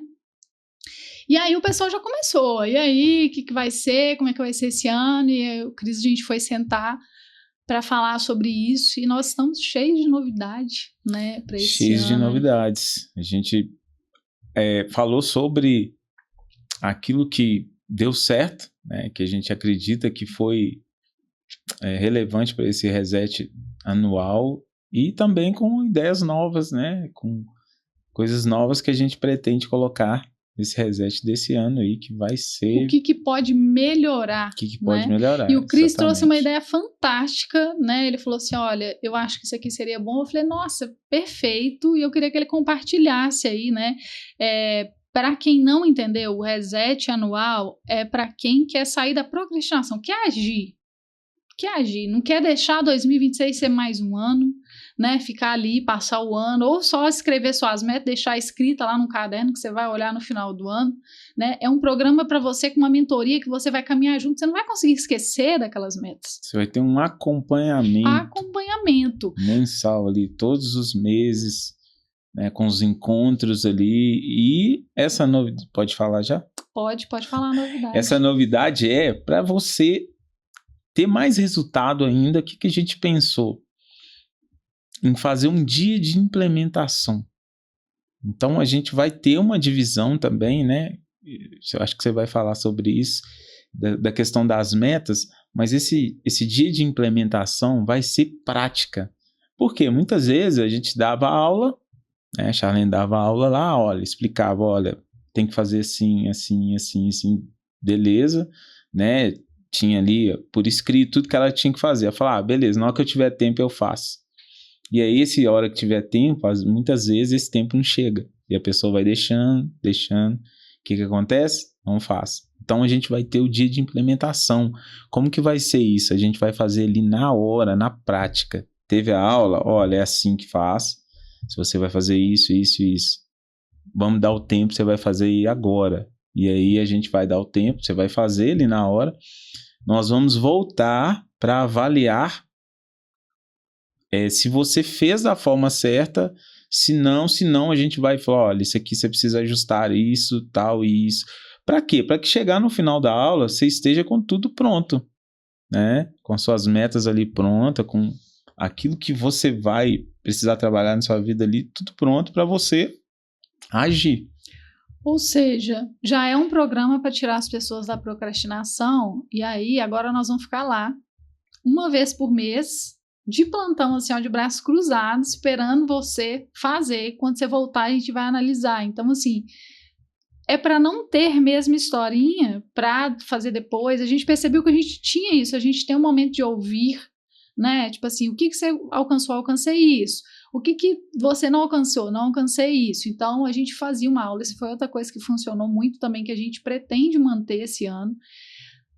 E aí o pessoal já começou, e aí, o que vai ser, como é que vai ser esse ano? E aí, o Cris, a gente foi sentar para falar sobre isso, e nós estamos cheios de novidade, né, para esse Cheios ano. de novidades. A gente falou sobre aquilo que deu certo, né, que a gente acredita que foi relevante para esse reset anual, e também com ideias novas, né, com coisas novas que a gente pretende colocar nesse reset desse ano aí, que vai ser... O que pode melhorar. O que né? pode melhorar, E o Cris exatamente. trouxe uma ideia fantástica, né? Ele falou assim, olha, eu acho que isso aqui seria bom. Eu falei, nossa, perfeito. E eu queria que ele compartilhasse aí, né? Para quem não entendeu, o reset anual é para quem quer sair da procrastinação, quer agir, não quer deixar 2026 ser mais um ano, né, ficar ali, passar o ano, ou só escrever suas metas, deixar escrita lá no caderno que você vai olhar no final do ano, né, é um programa para você com uma mentoria que você vai caminhar junto, você não vai conseguir esquecer daquelas metas. Você vai ter um acompanhamento mensal ali, todos os meses, né, com os encontros ali, e essa novidade, pode falar já? Pode falar a novidade. Essa novidade é para você ter mais resultado ainda. O que a gente pensou? Em fazer um dia de implementação. Então, a gente vai ter uma divisão também, né? Eu acho que você vai falar sobre isso, da questão das metas, mas esse dia de implementação vai ser prática. Porque muitas vezes a gente dava aula, né? A Charlene dava aula lá, olha, explicava, olha, tem que fazer assim, assim, assim, assim, beleza, né? Tinha ali por escrito tudo que ela tinha que fazer. Ela falava, beleza, na hora que eu tiver tempo eu faço. E aí, essa hora que tiver tempo, muitas vezes esse tempo não chega. E a pessoa vai deixando. O que acontece? Não faz. Então, a gente vai ter o dia de implementação. Como que vai ser isso? A gente vai fazer ali na hora, na prática. Teve a aula? Olha, é assim que faz. Se você vai fazer isso, isso e isso. Vamos dar o tempo, você vai fazer agora. E aí, a gente vai dar o tempo, você vai fazer ali na hora. Nós vamos voltar para avaliar se você fez da forma certa. Se não, a gente vai falar, olha, isso aqui você precisa ajustar isso, tal e isso. Para quê? Para que chegar no final da aula, você esteja com tudo pronto, né? Com suas metas ali prontas, com aquilo que você vai precisar trabalhar na sua vida ali, tudo pronto para você agir. Ou seja, já é um programa para tirar as pessoas da procrastinação, e aí agora nós vamos ficar lá, uma vez por mês, de plantão, assim, ó, de braços cruzados, esperando você fazer. Quando você voltar, a gente vai analisar. Então, assim, é para não ter mesmo historinha para fazer depois. A gente percebeu que a gente tinha isso, a gente tem um momento de ouvir, né? Tipo assim, o que você alcançou? Alcancei isso. O que você não alcançou? Não alcancei isso. Então, a gente fazia uma aula. Isso foi outra coisa que funcionou muito também, que a gente pretende manter esse ano.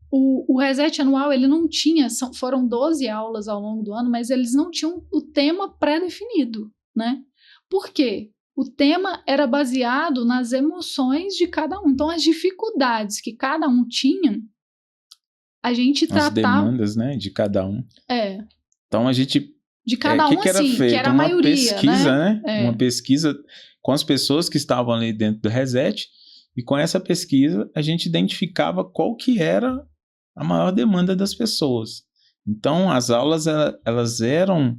O reset anual, ele não tinha, foram 12 aulas ao longo do ano, mas eles não tinham o tema pré-definido, né? Por quê? O tema era baseado nas emoções de cada um. Então, as dificuldades que cada um tinha, a gente tratava... As demandas, né, de cada um. Então, a gente... De cada um, que era assim, feito? que era a uma maioria, pesquisa, né? Uma pesquisa com as pessoas que estavam ali dentro do reset, e com essa pesquisa, a gente identificava qual que era a maior demanda das pessoas. Então, as aulas, elas eram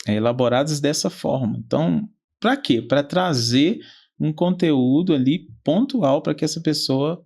elaboradas dessa forma. Então, para quê? Para trazer um conteúdo ali pontual para que essa pessoa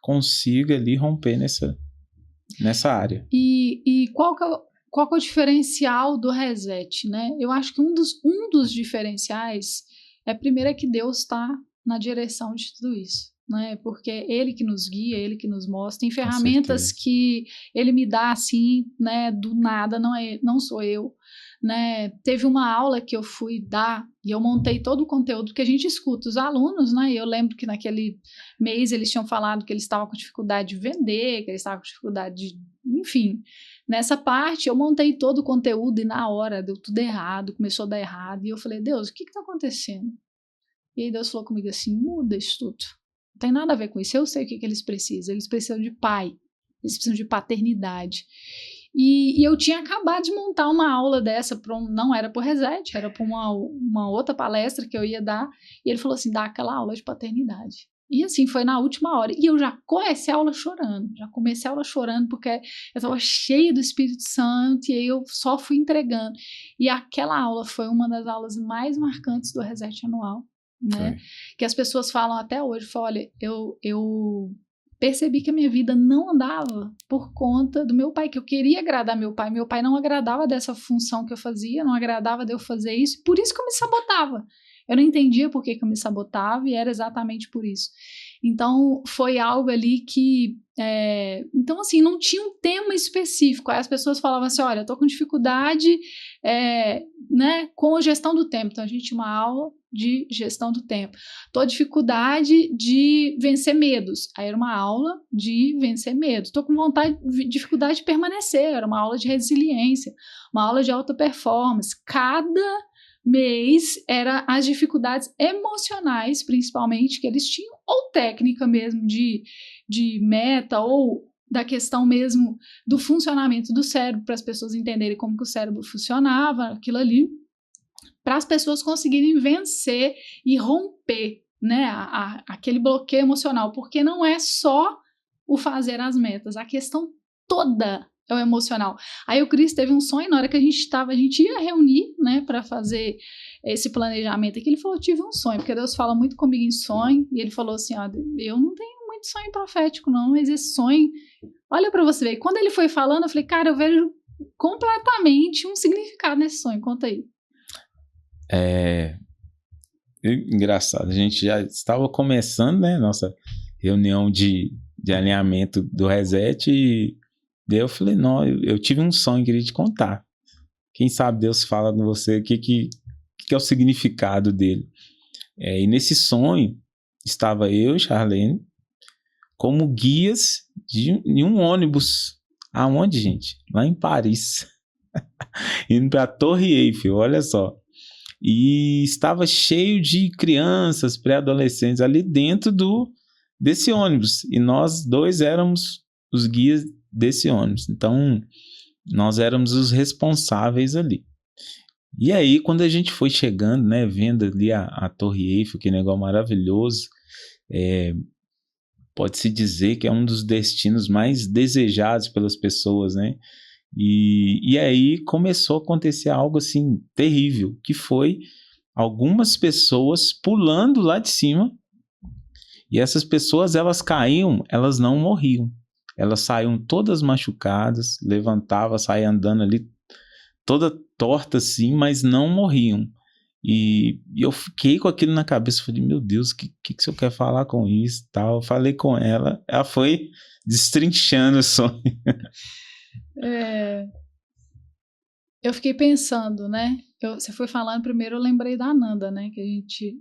consiga ali romper nessa área. E qual que é o diferencial do reset, né? Eu acho que um dos diferenciais é, primeiro, que Deus está na direção de tudo isso, né? Porque é Ele que nos guia, Ele que nos mostra. Tem ferramentas que Ele me dá assim, né? Do nada, não sou eu, né? Teve uma aula que eu fui dar e eu montei todo o conteúdo que a gente escuta os alunos, né? E eu lembro que naquele mês eles tinham falado que eles estavam com dificuldade de vender, que eles estavam com dificuldade de, enfim. Nessa parte eu montei todo o conteúdo e na hora deu tudo errado, começou a dar errado, e eu falei, Deus, o que está acontecendo? E aí Deus falou comigo assim, muda isso tudo, não tem nada a ver com isso, eu sei o que eles precisam de pai, eles precisam de paternidade. E eu tinha acabado de montar uma aula dessa, não era para o Reset, era para uma outra palestra que eu ia dar, e ele falou assim, dá aquela aula de paternidade. E assim, foi na última hora, e eu já comecei a aula chorando, porque eu estava cheia do Espírito Santo, e aí eu só fui entregando. E aquela aula foi uma das aulas mais marcantes do Reset Anual, né? Que as pessoas falam até hoje, falam, olha, eu percebi que a minha vida não andava por conta do meu pai, que eu queria agradar meu pai não agradava dessa função que eu fazia, não agradava de eu fazer isso, por isso que eu me sabotava. Eu não entendia por que eu me sabotava e era exatamente por isso. Então, foi algo ali que... então, assim, não tinha um tema específico. Aí as pessoas falavam assim, olha, eu tô com dificuldade né, com gestão do tempo. Então, a gente tinha uma aula de gestão do tempo. Tô com dificuldade de vencer medos. Aí era uma aula de vencer medos. Tô com dificuldade de permanecer. Era uma aula de resiliência, uma aula de alta performance. Cada mês era as dificuldades emocionais, principalmente, que eles tinham, ou técnica mesmo de meta, ou da questão mesmo do funcionamento do cérebro, para as pessoas entenderem como que o cérebro funcionava, aquilo ali, para as pessoas conseguirem vencer e romper, né, aquele bloqueio emocional, porque não é só o fazer as metas, a questão toda é o emocional. Aí o Cris teve um sonho, na hora que a gente ia reunir, né, para fazer esse planejamento aqui, ele falou, tive um sonho, porque Deus fala muito comigo em sonho, e ele falou assim, ó, eu não tenho muito sonho profético não, mas esse sonho, olha para você ver. Quando ele foi falando, eu falei, cara, eu vejo completamente um significado nesse sonho, conta aí. Engraçado, a gente já estava começando, né, nossa reunião de alinhamento do Reset, e daí eu falei, não, eu tive um sonho, queria te contar. Quem sabe Deus fala com você o que é o significado dele. E nesse sonho estava eu e Charlene como guias de um ônibus. Aonde, gente? Lá em Paris. Indo para a Torre Eiffel, olha só. E estava cheio de crianças, pré-adolescentes ali dentro desse ônibus. E nós dois éramos os guias desse ônibus. Então, nós éramos os responsáveis ali. E aí, quando a gente foi chegando, né, vendo ali a Torre Eiffel, que negócio maravilhoso, pode-se dizer que é um dos destinos mais desejados pelas pessoas, né? E aí começou a acontecer algo assim terrível, que foi algumas pessoas pulando lá de cima, e essas pessoas, elas caíam, elas não morriam. Elas saíam todas machucadas, levantavam, saíam andando ali toda torta assim, mas não morriam. E eu fiquei com aquilo na cabeça, falei, meu Deus, o que o senhor quer falar com isso? Tal. Eu falei com ela, ela foi destrinchando o sonho. Eu fiquei pensando, né? Você foi falando primeiro, eu lembrei da Ananda, né? Que a gente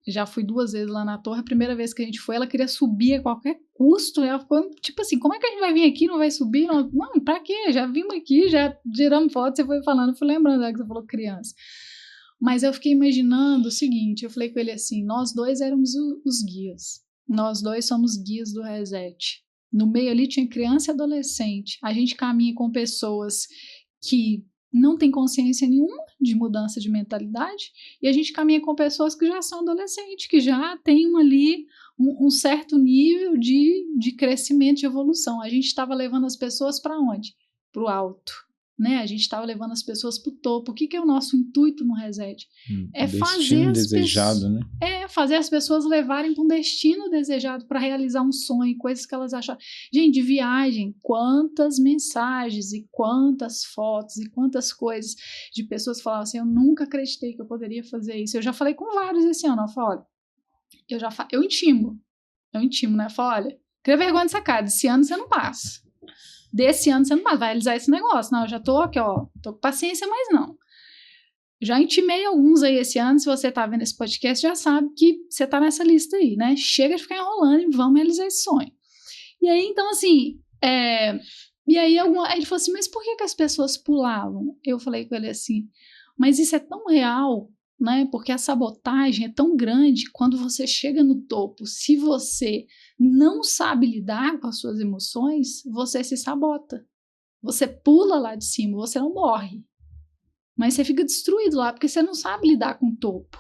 já fui 2 vezes lá na torre. A primeira vez que a gente foi, ela queria subir a qualquer custo. Ela ficou tipo assim: como é que a gente vai vir aqui? Não vai subir? Não, pra quê? Já vimos aqui, já tiramos foto. Você foi falando, eu fui lembrando que você falou criança. Mas eu fiquei imaginando o seguinte: eu falei com ele assim, nós dois éramos os guias. Nós dois somos guias do Reset. No meio ali tinha criança e adolescente. A gente caminha com pessoas que não têm consciência nenhuma de mudança de mentalidade, e a gente caminha com pessoas que já são adolescentes, que já têm ali um certo nível de crescimento, de evolução. A gente estava levando as pessoas para onde? Para o alto, né? A gente estava levando as pessoas para o topo. O que é o nosso intuito no Reset? É fazer desejado, né? Fazer as pessoas levarem para um destino desejado, para realizar um sonho, coisas que elas acharam. Gente, de viagem, quantas mensagens e quantas fotos e quantas coisas de pessoas que falavam assim, eu nunca acreditei que eu poderia fazer isso. Eu já falei com vários esse ano, eu falo, olha, eu intimo, né? Eu falo, olha, cria vergonha dessa cara, desse ano você não passa. Desse ano você não passa, vai realizar esse negócio. Não, eu já tô aqui, ó, tô com paciência, mas não. Já intimei alguns aí esse ano, se você tá vendo esse podcast, já sabe que você tá nessa lista aí, né? Chega de ficar enrolando e vamos realizar esse sonho. E aí, então, assim, e aí ele falou assim, mas por que as pessoas pulavam? Eu falei com ele assim, mas isso é tão real, né? Porque a sabotagem é tão grande quando você chega no topo. Se você não sabe lidar com as suas emoções, você se sabota. você pula lá de cima, você não morre. Mas você fica destruído lá, porque você não sabe lidar com o topo,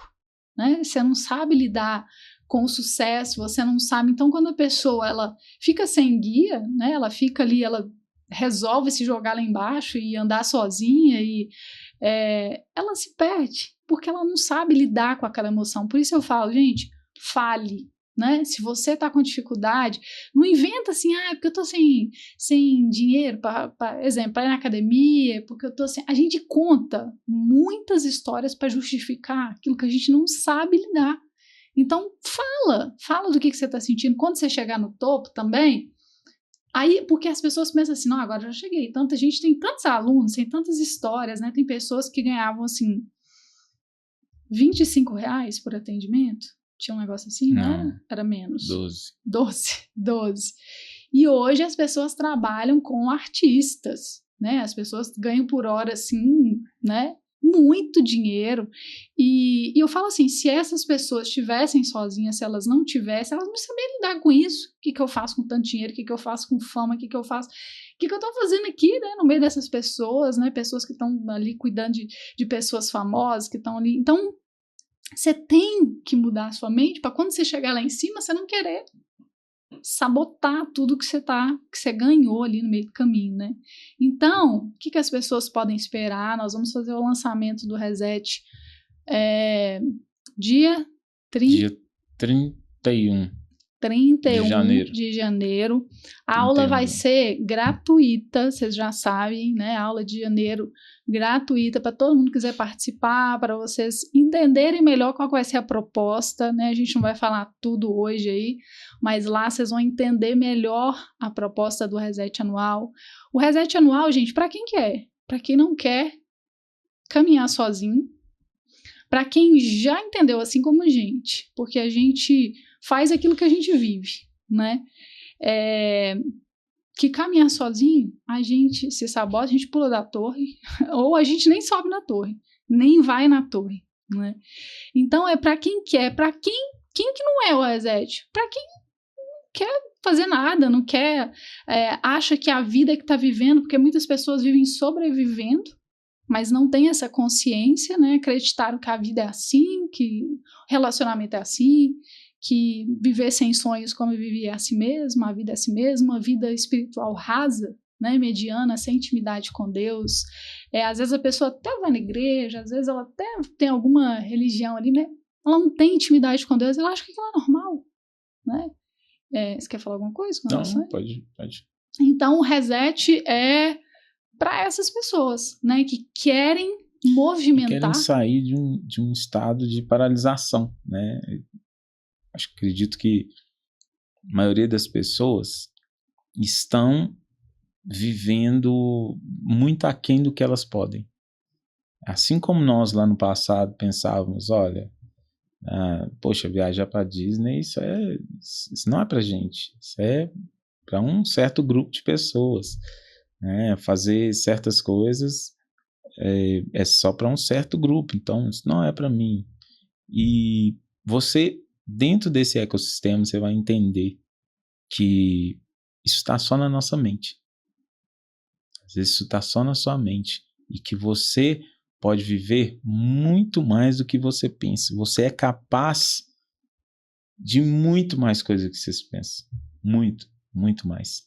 né? Você não sabe lidar com o sucesso, você não sabe. Então, quando a pessoa ela fica sem guia, né? Ela fica ali, ela resolve se jogar lá embaixo e andar sozinha, e ela se perde, porque ela não sabe lidar com aquela emoção. Por isso eu falo, gente, fale. Né? Se você está com dificuldade, não inventa assim, porque eu tô sem dinheiro, exemplo, para ir na academia, porque eu tô sem. A gente conta muitas histórias para justificar aquilo que a gente não sabe lidar. Então, fala do que você está sentindo. Quando você chegar no topo também, aí, porque as pessoas pensam assim, não, agora eu já cheguei. Tanta gente, tem tantos alunos, tem tantas histórias, né? Tem pessoas que ganhavam assim R$25 por atendimento. Tinha um negócio assim, não era menos. 12. E hoje as pessoas trabalham com artistas, né? As pessoas ganham por hora, assim, né? Muito dinheiro. E eu falo assim, se essas pessoas estivessem sozinhas, se elas não tivessem, elas não sabiam lidar com isso. O que eu faço com tanto dinheiro? O que eu faço com fama? O que eu faço? O que eu tô fazendo aqui, né? No meio dessas pessoas, né? Pessoas que estão ali cuidando de pessoas famosas, que estão ali. Então, você tem que mudar a sua mente para quando você chegar lá em cima, você não querer sabotar tudo que você ganhou ali no meio do caminho, né? Então, o que as pessoas podem esperar? Nós vamos fazer o lançamento do Reset dia 31 de janeiro. A aula vai ser gratuita, vocês já sabem, né? Aula de janeiro gratuita para todo mundo que quiser participar, para vocês entenderem melhor qual vai ser a proposta, né? A gente não vai falar tudo hoje aí, mas lá vocês vão entender melhor a proposta do Reset Anual. O Reset Anual, gente, para quem quer? Para quem não quer caminhar sozinho, para quem já entendeu assim como a gente, porque a gente faz aquilo que a gente vive, né? Que caminhar sozinho, a gente se sabota, a gente pula da torre, ou a gente nem sobe na torre, nem vai na torre, né? Então é para quem quer, para quem que não é o Reset? Para quem não quer fazer nada, não quer, acha que a vida que está vivendo, porque muitas pessoas vivem sobrevivendo, mas não tem essa consciência, né? Acreditaram que a vida é assim, que o relacionamento é assim, que viver sem sonhos como viver é assim mesmo, a vida é assim mesmo, uma vida espiritual rasa, né? Mediana, sem intimidade com Deus. Às vezes a pessoa até vai na igreja, às vezes ela até tem alguma religião ali, né? Ela não tem intimidade com Deus, ela acha que aquilo é normal, né? Você quer falar alguma coisa com relação? Não, pode. Então o Reset é para essas pessoas, né, que querem movimentar. Querem sair de um estado de paralisação, né? Acredito que a maioria das pessoas estão vivendo muito aquém do que elas podem. Assim como nós lá no passado pensávamos, olha, poxa, viajar para Disney, isso não é para gente, isso é para um certo grupo de pessoas. Fazer certas coisas é só para um certo grupo, então isso não é para mim. E você, dentro desse ecossistema, você vai entender que isso está só na nossa mente. Às vezes isso está só na sua mente e que você pode viver muito mais do que você pensa. Você é capaz de muito mais coisa que vocês pensam. Muito, muito mais.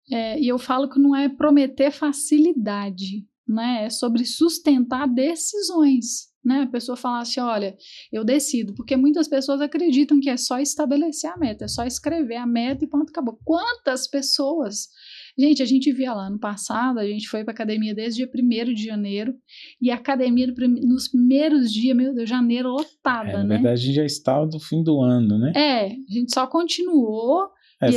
E eu falo que não é prometer facilidade, né? É sobre sustentar decisões, né? A pessoa fala assim, olha, eu decido, porque muitas pessoas acreditam que é só estabelecer a meta, é só escrever a meta e pronto, acabou. Quantas pessoas... Gente, a gente via lá no passado, a gente foi para academia desde dia 1º de janeiro, e a academia nos primeiros dias, meu Deus, janeiro lotada, Na verdade, a gente já estava no fim do ano, né? A gente só continuou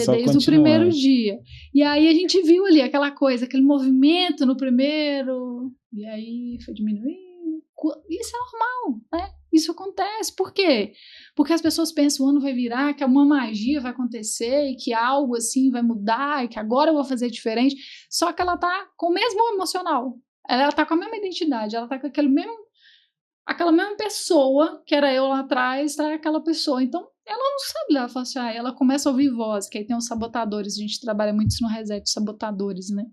só desde o primeiro dia. E aí a gente viu ali aquela coisa, aquele movimento no primeiro, e aí foi diminuindo. Isso é normal, né? Isso acontece. Por quê? Porque as pessoas pensam que o ano vai virar, que uma magia vai acontecer, e que algo assim vai mudar, e que agora eu vou fazer diferente. Só que ela tá com o mesmo emocional. Ela tá com a mesma identidade, ela tá com aquela mesma pessoa que era eu lá atrás, tá aquela pessoa. Então, ela não sabe, ela fala assim, ela começa a ouvir voz, que aí tem os sabotadores, a gente trabalha muito isso no Reset, sabotadores, né?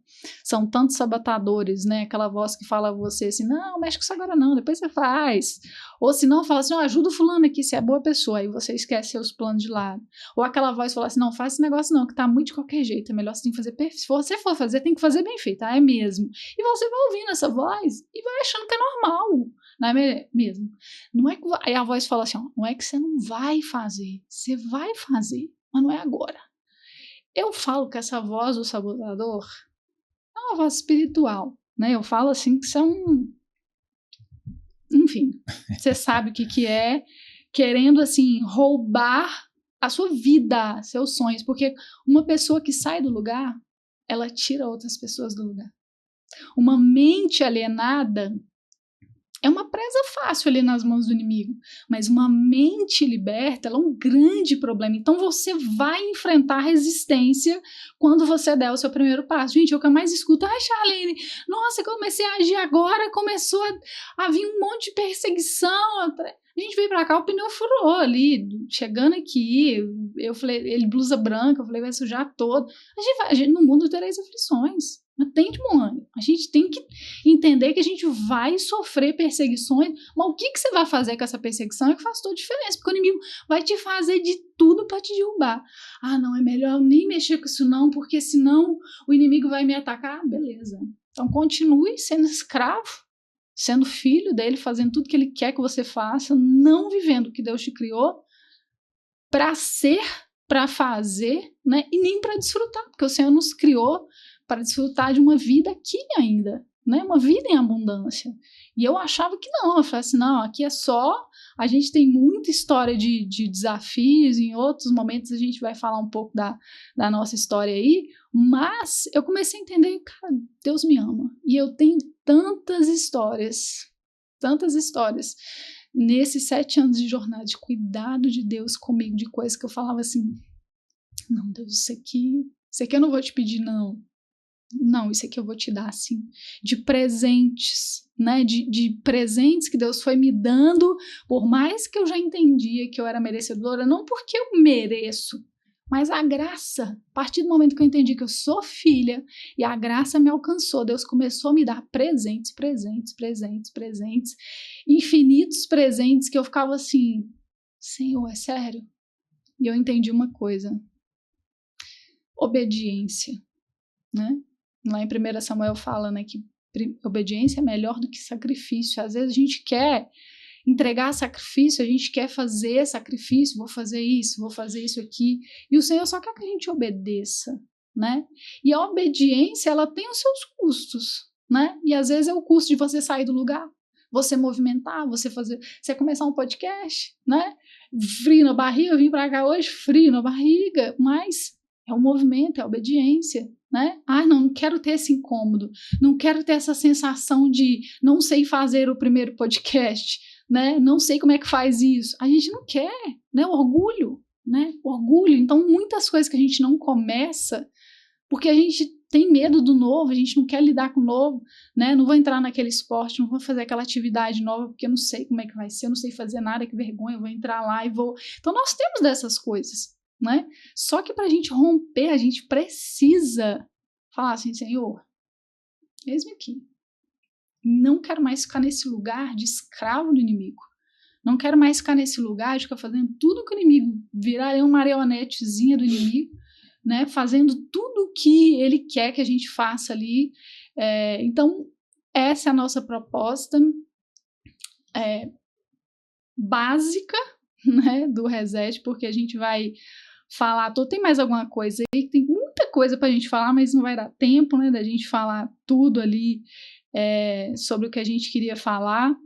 São tantos sabotadores, né? Aquela voz que fala a você assim, não, mexe com isso agora não, depois você faz. Ou se não, fala assim, ajuda o fulano aqui, se é boa pessoa, aí você esquece seus planos de lado. Ou aquela voz fala assim, não, faz esse negócio não, que tá muito de qualquer jeito, é melhor você tem que fazer perfeito. Se você for fazer, tem que fazer bem feito, é mesmo. E você vai ouvindo essa voz e vai achando que é normal. Não é mesmo? Não é que, aí a voz fala assim, não é que você não vai fazer, você vai fazer, mas não é agora. Eu falo que essa voz do sabotador é uma voz espiritual, né? Eu falo assim que são, enfim, você sabe o que é, querendo assim roubar a sua vida, seus sonhos, porque uma pessoa que sai do lugar, ela tira outras pessoas do lugar. Uma mente alienada é uma presa fácil ali nas mãos do inimigo, mas uma mente liberta, ela é um grande problema. Então você vai enfrentar resistência quando você der o seu primeiro passo. Gente, é o que eu mais escuto, Charlene, nossa, eu comecei a agir agora, começou a vir um monte de perseguição. A gente veio pra cá, o pneu furou ali, chegando aqui, eu falei, ele blusa branca, eu falei, vai sujar todo. A gente no mundo tereis aflições. Mas tem de bom ânimo. A gente tem que entender que a gente vai sofrer perseguições, mas o que você vai fazer com essa perseguição é que faz toda a diferença, porque o inimigo vai te fazer de tudo para te derrubar. Não, é melhor eu nem mexer com isso não, porque senão o inimigo vai me atacar. Beleza. Então continue sendo escravo, sendo filho dele, fazendo tudo que ele quer que você faça, não vivendo o que Deus te criou para ser, para fazer, né? E nem para desfrutar, porque o Senhor nos criou para desfrutar de uma vida aqui ainda, né? Uma vida em abundância. E eu achava que não, eu falei assim, não, aqui é só, a gente tem muita história de desafios, em outros momentos a gente vai falar um pouco da nossa história aí, mas eu comecei a entender, cara, Deus me ama, e eu tenho tantas histórias, nesses 7 anos de jornada, de cuidado de Deus comigo, de coisas que eu falava assim, não, Deus, isso aqui eu não vou te pedir, não, isso aqui eu vou te dar, assim, de presentes, né, de presentes que Deus foi me dando, por mais que eu já entendia que eu era merecedora, não porque eu mereço, mas a graça, a partir do momento que eu entendi que eu sou filha, e a graça me alcançou, Deus começou a me dar presentes, infinitos presentes, que eu ficava assim, Senhor, é sério? E eu entendi uma coisa, obediência, né? Lá em 1 Samuel fala, né, que obediência é melhor do que sacrifício. Às vezes a gente quer entregar sacrifício, a gente quer fazer sacrifício, vou fazer isso aqui, e o Senhor só quer que a gente obedeça, né? E a obediência, ela tem os seus custos, né? E às vezes é o custo de você sair do lugar, você movimentar, você começar um podcast, né? Frio na barriga, eu vim pra cá hoje, frio na barriga, mas é o movimento, é a obediência, né? Não quero ter esse incômodo, não quero ter essa sensação de não sei fazer o primeiro podcast, né? Não sei como é que faz isso. A gente não quer, né? Orgulho, né? Orgulho. Então, muitas coisas que a gente não começa porque a gente tem medo do novo, a gente não quer lidar com o novo, né? Não vou entrar naquele esporte, não vou fazer aquela atividade nova porque eu não sei como é que vai ser, eu não sei fazer nada, que vergonha, eu vou entrar lá e vou... Então, nós temos dessas coisas, né? Só que para a gente romper, a gente precisa falar assim, Senhor, eis-me aqui. Não quero mais ficar nesse lugar de escravo do inimigo. Não quero mais ficar nesse lugar de ficar fazendo tudo que o inimigo, virar uma marionetezinha do inimigo, né? Fazendo tudo que ele quer que a gente faça ali. Então, essa é a nossa proposta básica, né, do Reset, porque a gente vai falar, tem mais alguma coisa aí, tem muita coisa pra gente falar, mas não vai dar tempo, né, da gente falar tudo ali sobre o que a gente queria falar.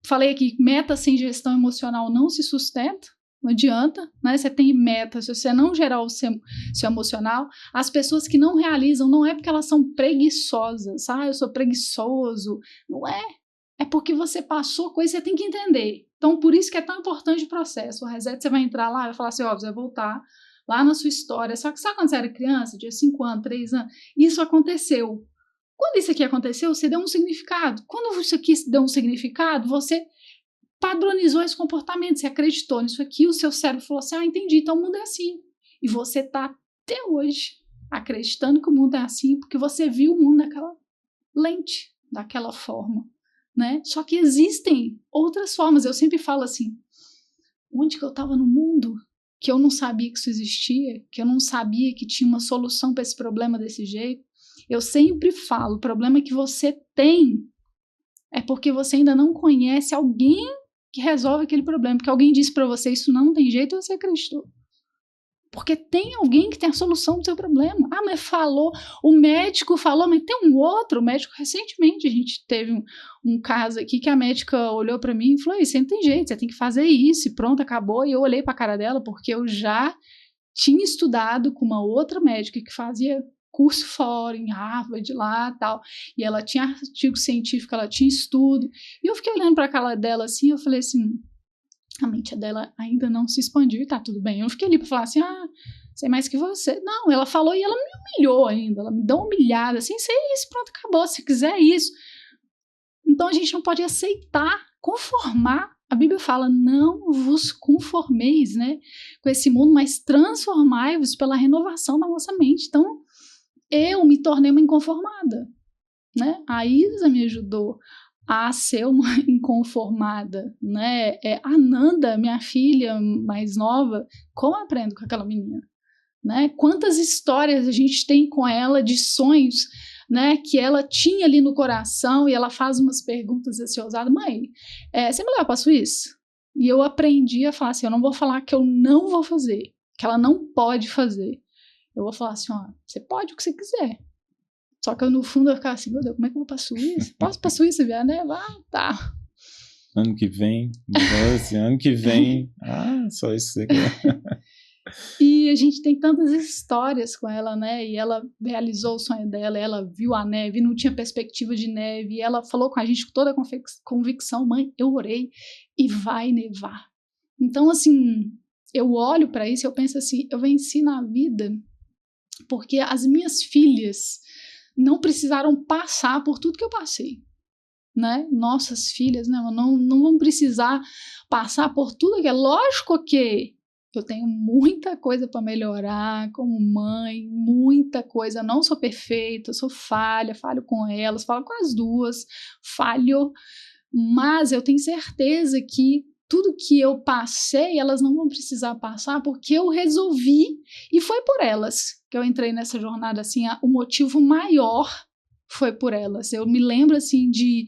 Falei aqui, meta sem gestão emocional não se sustenta, não adianta, né? Você tem meta, se você não gerar o seu emocional, as pessoas que não realizam, não é porque elas são preguiçosas, eu sou preguiçoso, não é. É porque você passou coisa, você tem que entender. Então, por isso que é tão importante o processo. O Reset, você vai entrar lá e vai falar assim, você vai voltar lá na sua história. Só que sabe quando você era criança, de 5 anos, 3 anos? Isso aconteceu. Quando isso aqui aconteceu, você deu um significado. Quando isso aqui deu um significado, você padronizou esse comportamento, você acreditou nisso aqui, o seu cérebro falou assim, entendi, então o mundo é assim. E você está até hoje acreditando que o mundo é assim, porque você viu o mundo daquela lente, daquela forma, né? Só que existem outras formas. Eu sempre falo assim, onde que eu estava no mundo que eu não sabia que isso existia, que eu não sabia que tinha uma solução para esse problema desse jeito? Eu sempre falo, o problema que você tem é porque você ainda não conhece alguém que resolve aquele problema, porque alguém disse para você, isso não tem jeito, e você acreditou. Porque tem alguém que tem a solução do seu problema. Mas falou, o médico falou, mas tem um outro médico. Recentemente a gente teve um caso aqui que a médica olhou para mim e falou, você não tem jeito, você tem que fazer isso, e pronto, acabou. E eu olhei para a cara dela porque eu já tinha estudado com uma outra médica que fazia curso fora, em Harvard, lá e tal, e ela tinha artigo científico, ela tinha estudo, e eu fiquei olhando para a cara dela assim, eu falei assim, a mente dela ainda não se expandiu e tá tudo bem. Eu não fiquei ali pra falar assim, sei mais que você. Não, ela falou e ela me humilhou ainda, ela me deu uma humilhada, assim, sei isso, pronto, acabou, se quiser isso. Então a gente não pode aceitar, conformar. A Bíblia fala, não vos conformeis, né, com esse mundo, mas transformai-vos pela renovação da vossa mente. Então, eu me tornei uma inconformada, né? A Isa me ajudou a ser uma inconformada, né? A Nanda, minha filha mais nova, como eu aprendo com aquela menina, né? Quantas histórias a gente tem com ela de sonhos, né? Que ela tinha ali no coração e ela faz umas perguntas assim ousadas, mãe, você me leva para a Suíça? E eu aprendi a falar assim, eu não vou falar que eu não vou fazer, que ela não pode fazer. Eu vou falar assim, você pode o que você quiser. Só que eu, no fundo, eu ficava assim, meu Deus, como é que eu vou pra Suíça? Posso pra Suíça, viado, né? Tá. Ano que vem, só isso que você quer. E a gente tem tantas histórias com ela, né? E ela realizou o sonho dela, ela viu a neve, não tinha perspectiva de neve, e ela falou com a gente com toda a convicção, mãe, eu orei e vai nevar. Então, assim, eu olho para isso e eu penso assim, eu venci na vida porque as minhas filhas não precisaram passar por tudo que eu passei, né? Nossas filhas, né? Não vão precisar passar por tudo que é. Lógico que eu tenho muita coisa para melhorar como mãe, muita coisa. Eu não sou perfeita, eu sou falho com elas, falo com as duas, falho, mas eu tenho certeza que tudo que eu passei, elas não vão precisar passar, porque eu resolvi, e foi por elas que eu entrei nessa jornada, assim, o motivo maior foi por elas. Eu me lembro, assim, de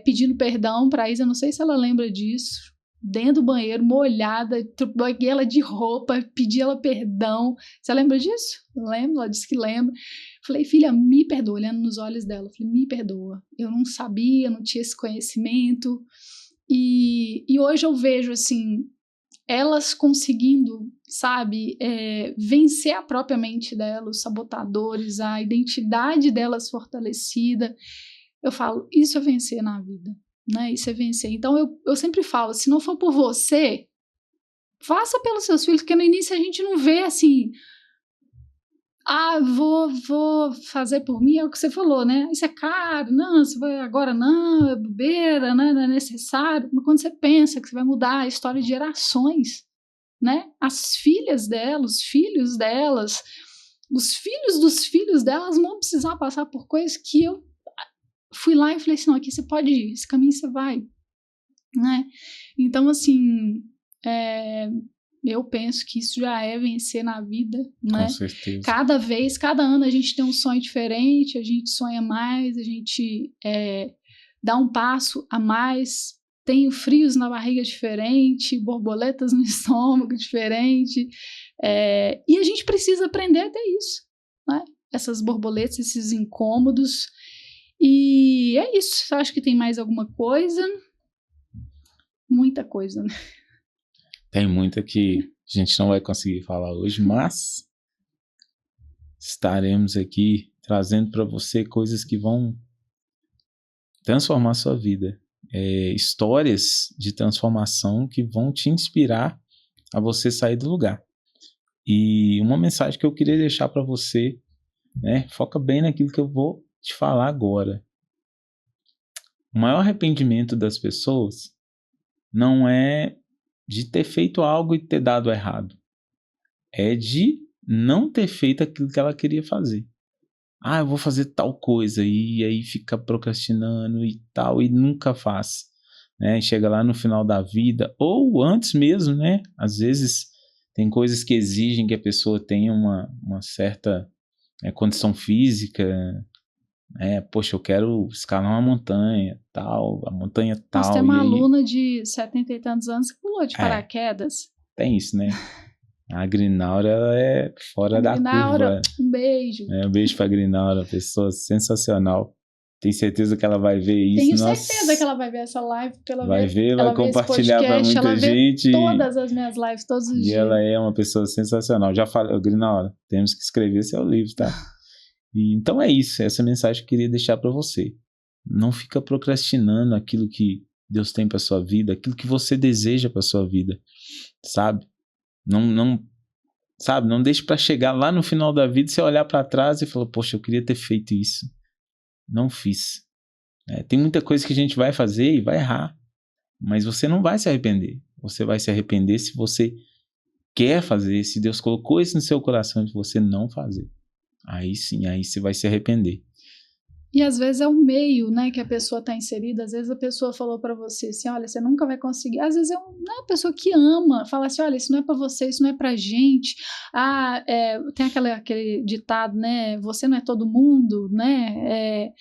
pedindo perdão para a Isa, não sei se ela lembra disso, dentro do banheiro, molhada, peguei ela de roupa, pedi ela perdão. Você lembra disso? Lembro, ela disse que lembra. Falei, filha, me perdoa, olhando nos olhos dela, falei, me perdoa. Eu não sabia, não tinha esse conhecimento. E hoje eu vejo, assim, elas conseguindo, sabe, vencer a própria mente delas, os sabotadores, a identidade delas fortalecida. Eu falo, isso é vencer na vida, né? Isso é vencer. Então eu sempre falo, se não for por você, faça pelos seus filhos, porque no início a gente não vê assim, vou fazer por mim, é o que você falou, né? Isso é caro, não, você vai agora não, é bobeira, né? Não é necessário. Mas quando você pensa que você vai mudar a história de gerações, né? As filhas delas, os filhos delas, os filhos dos filhos delas vão precisar passar por coisas que eu fui lá e falei assim, não, aqui você pode ir, esse caminho você vai, né? Então, assim, eu penso que isso já é vencer na vida, né? Com certeza. Cada ano a gente tem um sonho diferente, a gente sonha mais, a gente dá um passo a mais, tem frios na barriga diferente, borboletas no estômago diferente, e a gente precisa aprender a ter isso, né? Essas borboletas, esses incômodos, e é isso. Você acha que tem mais alguma coisa? Muita coisa, né? Tem muita que a gente não vai conseguir falar hoje, mas estaremos aqui trazendo para você coisas que vão transformar a sua vida. Histórias de transformação que vão te inspirar a você sair do lugar. E uma mensagem que eu queria deixar para você, né, foca bem naquilo que eu vou te falar agora. O maior arrependimento das pessoas não é de ter feito algo e ter dado errado. É de não ter feito aquilo que ela queria fazer. Eu vou fazer tal coisa, e aí fica procrastinando e tal, e nunca faz, né? Chega lá no final da vida, ou antes mesmo, né? Às vezes tem coisas que exigem que a pessoa tenha uma certa condição física, poxa, eu quero escalar uma montanha, tal, a montanha Nós temos tal, e uma aí... aluna de 70 e tantos anos que pulou de paraquedas. Tem isso, né? A Grinaura, ela é fora da curva. Um beijo. Um beijo pra Grinaura, pessoa sensacional. Tenho certeza que ela vai ver isso. Tenho certeza que ela vai ver essa live. Vai compartilhar pra muita gente. Todas as minhas lives, todos os dias. E ela é uma pessoa sensacional. Já falei, Grinaura, temos que escrever seu livro, tá? Então é isso, essa mensagem que eu queria deixar pra você. Não fica procrastinando aquilo que Deus tem pra sua vida, aquilo que você deseja pra sua vida, sabe? Não deixe para chegar lá no final da vida, você olhar para trás e falar, poxa, eu queria ter feito isso. Não fiz. Tem muita coisa que a gente vai fazer e vai errar, mas você não vai se arrepender. Você vai se arrepender se você quer fazer, se Deus colocou isso no seu coração de você não fazer. Aí sim, aí você vai se arrepender. E às vezes é o meio, né, que a pessoa está inserida. Às vezes a pessoa falou para você assim, olha, você nunca vai conseguir. Às vezes é uma pessoa que ama, fala assim, olha, isso não é para você, isso não é pra gente. Tem aquele ditado, né, você não é todo mundo, né.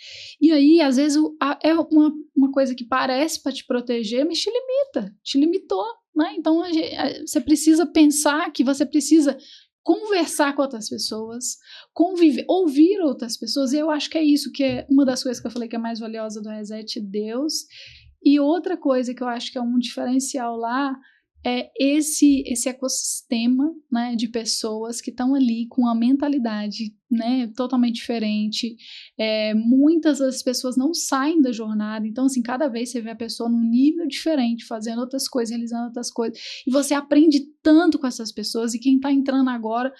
E aí, às vezes, é uma coisa que parece para te proteger, mas te limitou, né. Então, você precisa pensar que você precisa conversar com outras pessoas, conviver, ouvir outras pessoas, e eu acho que é isso que é uma das coisas que eu falei que é mais valiosa do Reset, Deus. E outra coisa que eu acho que é um diferencial lá é esse ecossistema, né, de pessoas que estão ali com uma mentalidade, né, totalmente diferente. Muitas das pessoas não saem da jornada, então assim, cada vez você vê a pessoa num nível diferente, fazendo outras coisas, realizando outras coisas, e você aprende tanto com essas pessoas, e quem está entrando agora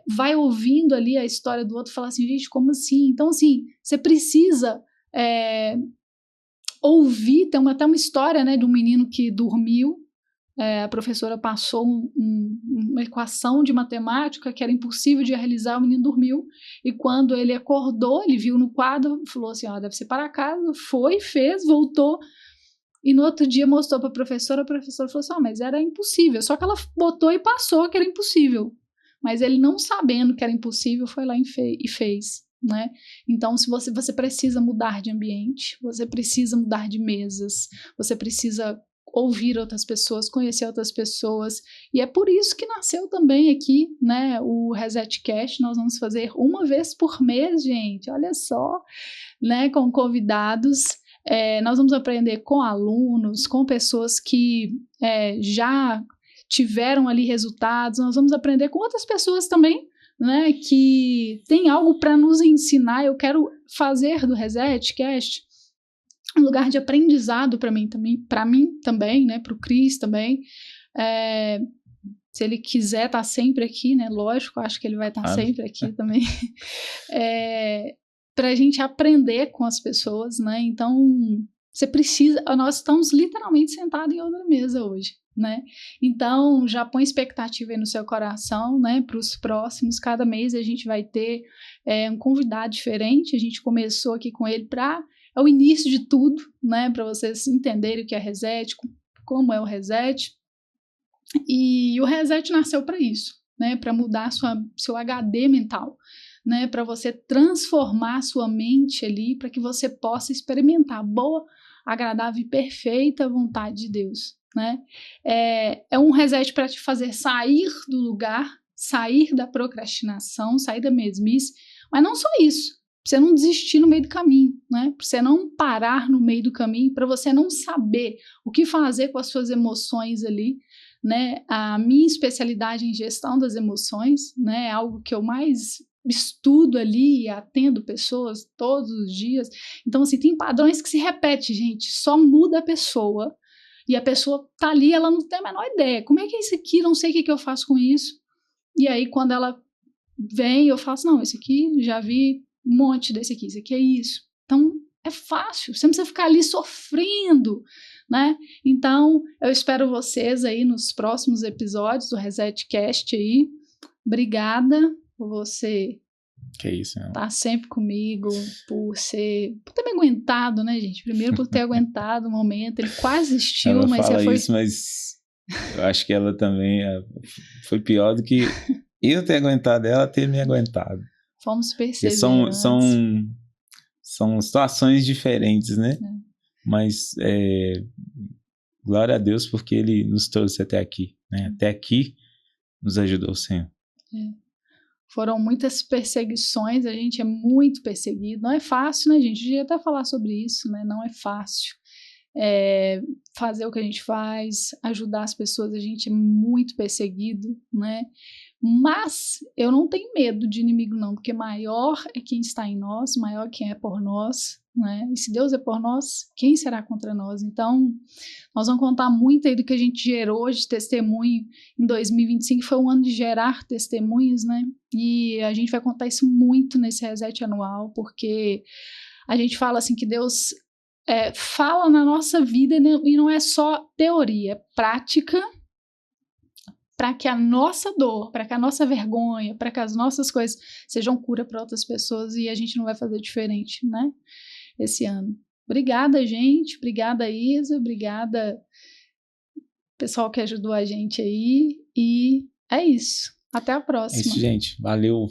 vai ouvindo ali a história do outro e fala assim, gente, como assim? Então assim, você precisa ouvir. Tem até uma história, né, de um menino que dormiu. A professora passou uma equação de matemática que era impossível de realizar, o menino dormiu, e quando ele acordou, ele viu no quadro, falou assim, deve ser para casa, foi, fez, voltou, e no outro dia mostrou para a professora falou assim, mas era impossível, só que ela botou e passou que era impossível, mas ele não sabendo que era impossível, foi lá e fez, né? Então, se você precisa mudar de ambiente, você precisa mudar de mesas, você precisa ouvir outras pessoas, conhecer outras pessoas, e é por isso que nasceu também aqui, né, o Reset Cast. Nós vamos fazer uma vez por mês, gente, olha só, né, com convidados. Nós vamos aprender com alunos, com pessoas que já tiveram ali resultados, nós vamos aprender com outras pessoas também, né, que tem algo para nos ensinar. Eu quero fazer do Reset Cast um lugar de aprendizado para mim também, né, para o Cris também. Se ele quiser estar sempre aqui, né, lógico, acho que ele vai estar sempre aqui também, para a gente aprender com as pessoas, né. Então, nós estamos literalmente sentados em outra mesa hoje, né. Então, já põe expectativa aí no seu coração, né, para os próximos. Cada mês a gente vai ter um convidado diferente. A gente começou aqui com ele é o início de tudo, né, para vocês entenderem o que é Reset, como é o Reset. E o Reset nasceu para isso, né, para mudar seu HD mental, né, para você transformar sua mente ali, para que você possa experimentar a boa, agradável e perfeita vontade de Deus, né. É um Reset para te fazer sair do lugar, sair da procrastinação, sair da mesmice, mas não só isso, para você não desistir no meio do caminho, né? Para você não parar no meio do caminho, para você não saber o que fazer com as suas emoções ali, né? A minha especialidade em gestão das emoções, né, é algo que eu mais estudo ali e atendo pessoas todos os dias. Então, assim, tem padrões que se repetem, gente, só muda a pessoa, e a pessoa tá ali, ela não tem a menor ideia. Como é que é isso aqui? Não sei o que eu faço com isso. E aí, quando ela vem, eu faço, não, esse aqui, já vi um monte desse aqui, isso aqui é isso. Então, é fácil, você não precisa ficar ali sofrendo, né? Então, eu espero vocês aí nos próximos episódios do ResetCast aí. Obrigada por você Que isso, estar sempre comigo, por ter me aguentado, né, gente? Primeiro por ter aguentado o momento, ele quase existiu, ela mas fala você foi... isso, mas eu acho que ela também foi pior do que eu ter aguentado ela ter me aguentado. Fomos Porque perseverantes. são situações diferentes, né? Mas glória a Deus porque Ele nos trouxe até aqui, né? Até aqui nos ajudou o Senhor. Foram muitas perseguições, a gente é muito perseguido. Não é fácil, né, gente? Eu ia até falar sobre isso, né? Não é fácil. Fazer o que a gente faz, ajudar as pessoas, a gente é muito perseguido, né? Mas eu não tenho medo de inimigo, não, porque maior é quem está em nós, maior quem é por nós, né? E se Deus é por nós, quem será contra nós? Então, nós vamos contar muito aí do que a gente gerou de testemunho em 2025, foi um ano de gerar testemunhos, né? E a gente vai contar isso muito nesse reset anual, porque a gente fala assim que Deus fala na nossa vida e não é só teoria, é prática, para que a nossa dor, para que a nossa vergonha, para que as nossas coisas sejam cura para outras pessoas, e a gente não vai fazer diferente, né? Esse ano. Obrigada, gente. Obrigada, Isa. Obrigada, pessoal que ajudou a gente aí. E é isso. Até a próxima. É isso, gente. Valeu.